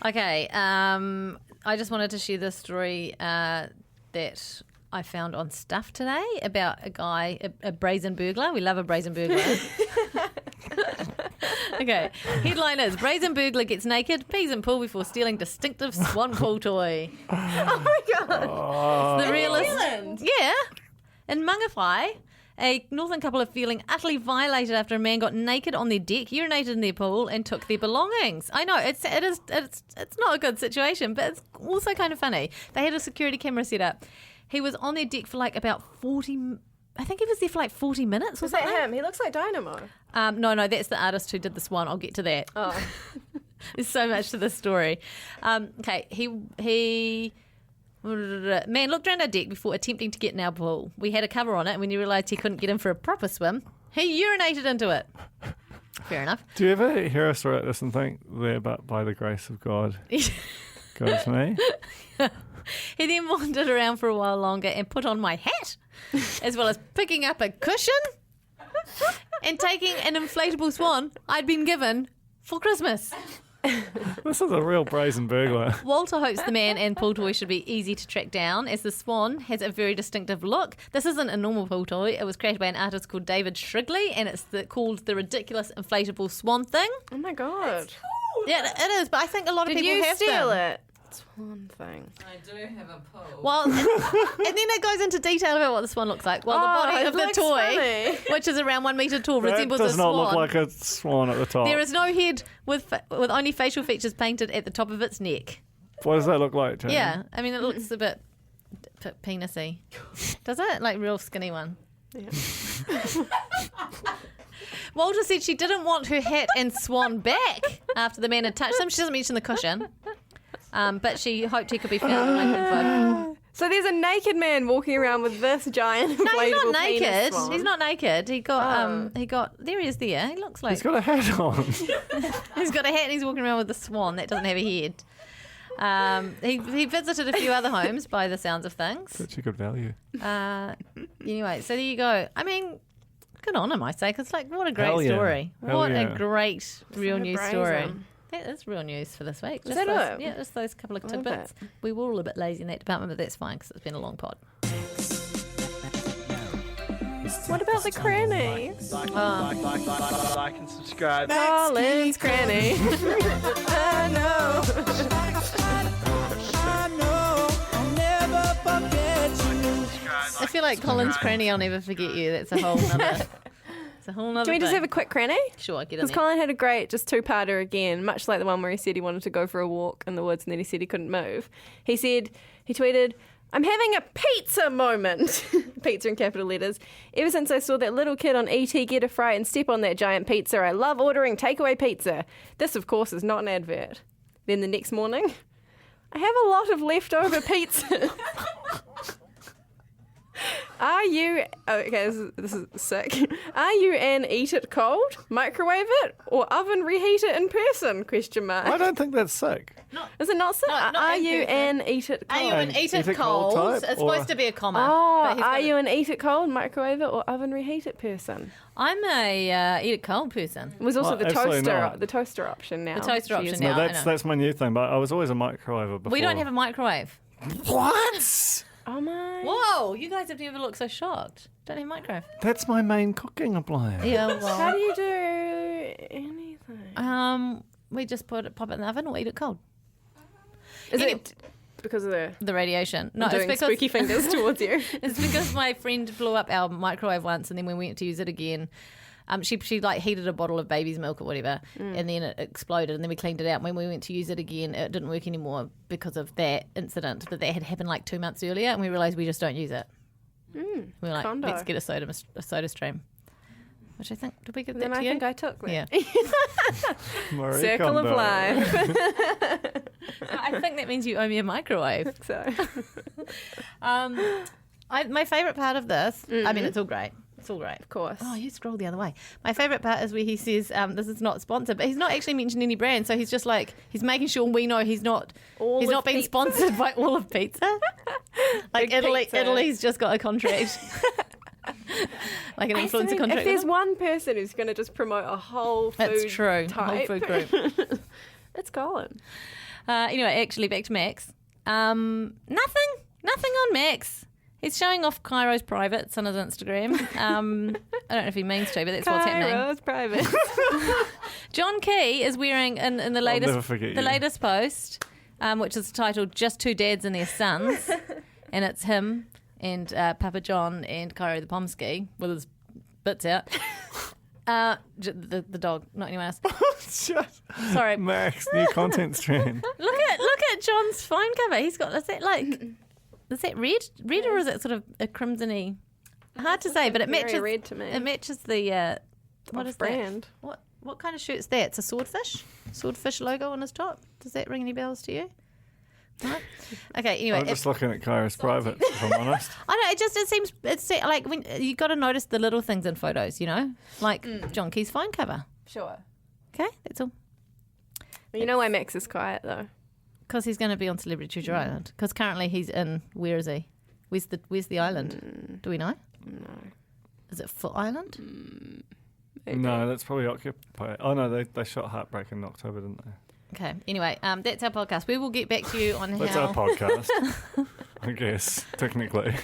Okay. I just wanted to share this story that I found on Stuff today about a guy, a brazen burglar. We love a brazen burglar. Okay, headline is Brazen Burglar Gets Naked, Pees in Pool Before Stealing Distinctive Swan Pool Toy. Oh my God. It's the realist. New Zealand? Yeah. In Mangawhai, a northern couple are feeling utterly violated after a man got naked on their deck, urinated in their pool, and took their belongings. I know it's not a good situation, but it's also kind of funny. They had a security camera set up. He was on their deck for like about 40. I think he was there for like 40 minutes or Was that something. him? He looks like Dynamo. No, that's the artist who did this one. I'll get to that. Oh. There's so much to this story. Okay, he man looked around our deck before attempting to get in our pool. We had a cover on it, and when he realised he couldn't get in for a proper swim, he urinated into it. Fair enough. Do you ever hear us write this and think, there, but by the grace of God, goes me? He then wandered around for a while longer and put on my hat, as well as picking up a cushion and taking an inflatable swan I'd been given for Christmas. This is a real brazen burglar. Walter hopes the man and pool toy should be easy to track down, as the swan has a very distinctive look. This isn't a normal pool toy. It was created by an artist called David Shrigley, and it's called the ridiculous inflatable swan thing. Oh my God. Yeah, it is, but I think a lot of Did people you have steal them. it? It's one thing. I do have a pool. Well, and then it goes into detail about what the swan looks like. Well, the body it of the looks toy, funny. which is around 1 metre tall, That resembles a does swan. not look like a swan at the top. There is no head with only facial features painted at the top of its neck. What does that look like, Jane? Yeah, I mean, it looks a bit penisy. Does it? Like real skinny one. Yeah. Walter said she didn't want her hat and swan back after the man had touched them. She doesn't mention the cushion, but she hoped he could be found and make info. So there's a naked man walking around with this giant inflatable No, he's not penis naked. swan. He's not naked. He got there he is there. He looks like He's got a hat on. he's got a hat and he's walking around with a swan that doesn't have a head. He visited a few other homes by the sounds of things. Such a good value. Anyway, so there you go. I mean, good on him, I say, because like, what a great Hell yeah. story. Hell What yeah. a great real news brazen. story. That is real news for this week. Is that it? Yeah, just those couple of love tidbits. We were all a bit lazy in that department, but that's fine because it's been a long pod. What about the cranny? Like and subscribe. Colin's cranny. I know. I feel like Colin's cranny, I'll never forget you. That's a whole nother. It's a whole nother Can we just thing. have a quick cranny? Sure, get in Because there. Colin had a great just two-parter again, much like the one where he said he wanted to go for a walk in the woods and then he said he couldn't move. He tweeted, "I'm having a pizza moment." Pizza in capital letters. "Ever since I saw that little kid on ET get a fry and step on that giant pizza, I love ordering takeaway pizza. This, of course, is not an advert." Then the next morning, "I have a lot of leftover pizza." Are you okay? This is sick. Are you an eat it cold, microwave it, or oven reheat it in person? Question mark. I don't think that's sick. Is it not sick? No, not Are in you person. an eat it Are cold? you an eat it cold? type, It's or- supposed to be a comma. Oh, but he's are got you an eat it cold, microwave it, or oven reheat it person? I'm a eat it cold person. It was also Well, the absolutely toaster, not. the toaster option now. The toaster option She now. is- No, I know. that's my new thing, but I was always a microwaver before. We don't have a microwave. What? Oh my! Whoa, you guys have never looked so shocked. Don't have a microwave. That's my main cooking appliance. Yeah, How well. do you do anything? We just pop it in the oven or eat it cold. Is it because of The radiation. No, doing it's because spooky fingers towards you? it's because my friend blew up our microwave once, and then when we went to use it again, she like heated a bottle of baby's milk or whatever, and then it exploded, and then we cleaned it out. And when we went to use it again, it didn't work anymore because of that incident. But that had happened like 2 months earlier, and we realised we just don't use it. We were like, Condo. let's get a soda stream. Which I think, did we get that Then to I you? think I took that. Yeah. Marie Circle of Kondo. life. I think that means you owe me a microwave. So My favourite part of this, I mean, it's all great. It's all great. of course. Oh, you scroll the other way. My favourite part is where he says, this is not sponsored, but he's not actually mentioned any brand, so he's just like, he's making sure we know he's not All of being pizza. sponsored by all of pizza. Like Big Italy, pizza. Italy's just got a contract. Like an influencer If contract. there's with them. one person who's going to just promote a whole food That's true. type, Whole food group. it's Colin. Anyway, actually, back to Max. Nothing on Max. He's showing off Cairo's privates on his Instagram. I don't know if he means to, but that's what's happening. Cairo's private. John Key is wearing in the never latest forget you. latest post, which is titled "Just Two Dads and Their Sons," and it's him and Papa John and Cairo the Pomsky with his bits out. The dog, not anyone else. Sorry, Max, new content stream. Look at John's phone cover. He's got is that red or is it sort of a crimsony? Hard to say, but it Very matches. red to me. It matches the what is brand. that? What kind of shirt's that? It's a swordfish logo on his top. Does that ring any bells to you? No? Okay. Anyway, I'm just looking at Cairo's private, if I'm honest. I know it seems it's like when you got to notice the little things in photos, like John Key's phone cover. Sure. Okay, that's all. You know why Max is quiet though? Because he's going to be on Celebrity Treasure Island. Because currently he's in. Where is he? Where's the island? Do we know? No. Is it Foot Island? No, that's probably occupied. Oh no, they shot Heartbreak in October, didn't they? Okay. Anyway, that's our podcast. We will get back to you on That's how. our podcast, I guess, technically.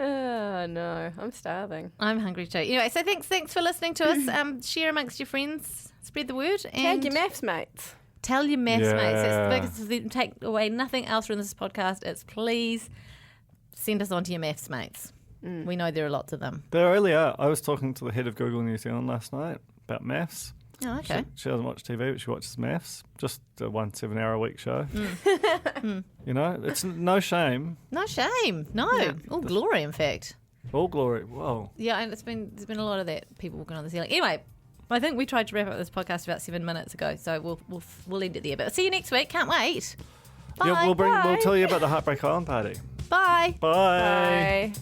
Oh no, I'm starving. I'm hungry too. Anyway, so thanks for listening to us. Share amongst your friends. Spread the word. And Tag your maths mates. tell your maths mates. Yeah. That's the biggest. Take away nothing else from this podcast. It's please send us on to your maths mates. We know there are lots of them. There really are. I was talking to the head of Google New Zealand last night about maths. Oh, okay. She doesn't watch TV, but she watches maths. Just a 7-hour-a-week show. It's no shame. No shame. No. All glory, in fact. All glory. Whoa. Yeah, and there's been a lot of that, people walking on the ceiling. Anyway, I think we tried to wrap up this podcast about 7 minutes ago, so we'll end it there. But see you next week. Can't wait. Bye. Yeah, we'll tell you about the Heartbreak Island party. Bye. Bye. Bye.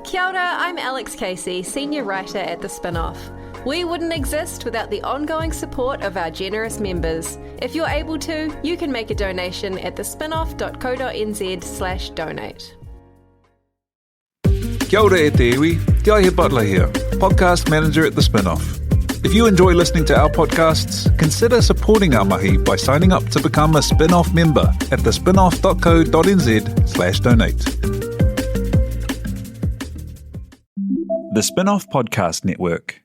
Kia ora, I'm Alex Casey, Senior Writer at The Spinoff. We wouldn't exist without the ongoing support of our generous members. If you're able to, you can make a donation at thespinoff.co.nz/donate. Kia ora e te iwi, Te Aihe Butler here, podcast manager at The Spinoff. If you enjoy listening to our podcasts, consider supporting our mahi by signing up to become a Spinoff member at thespinoff.co.nz/donate. The Spinoff Podcast Network.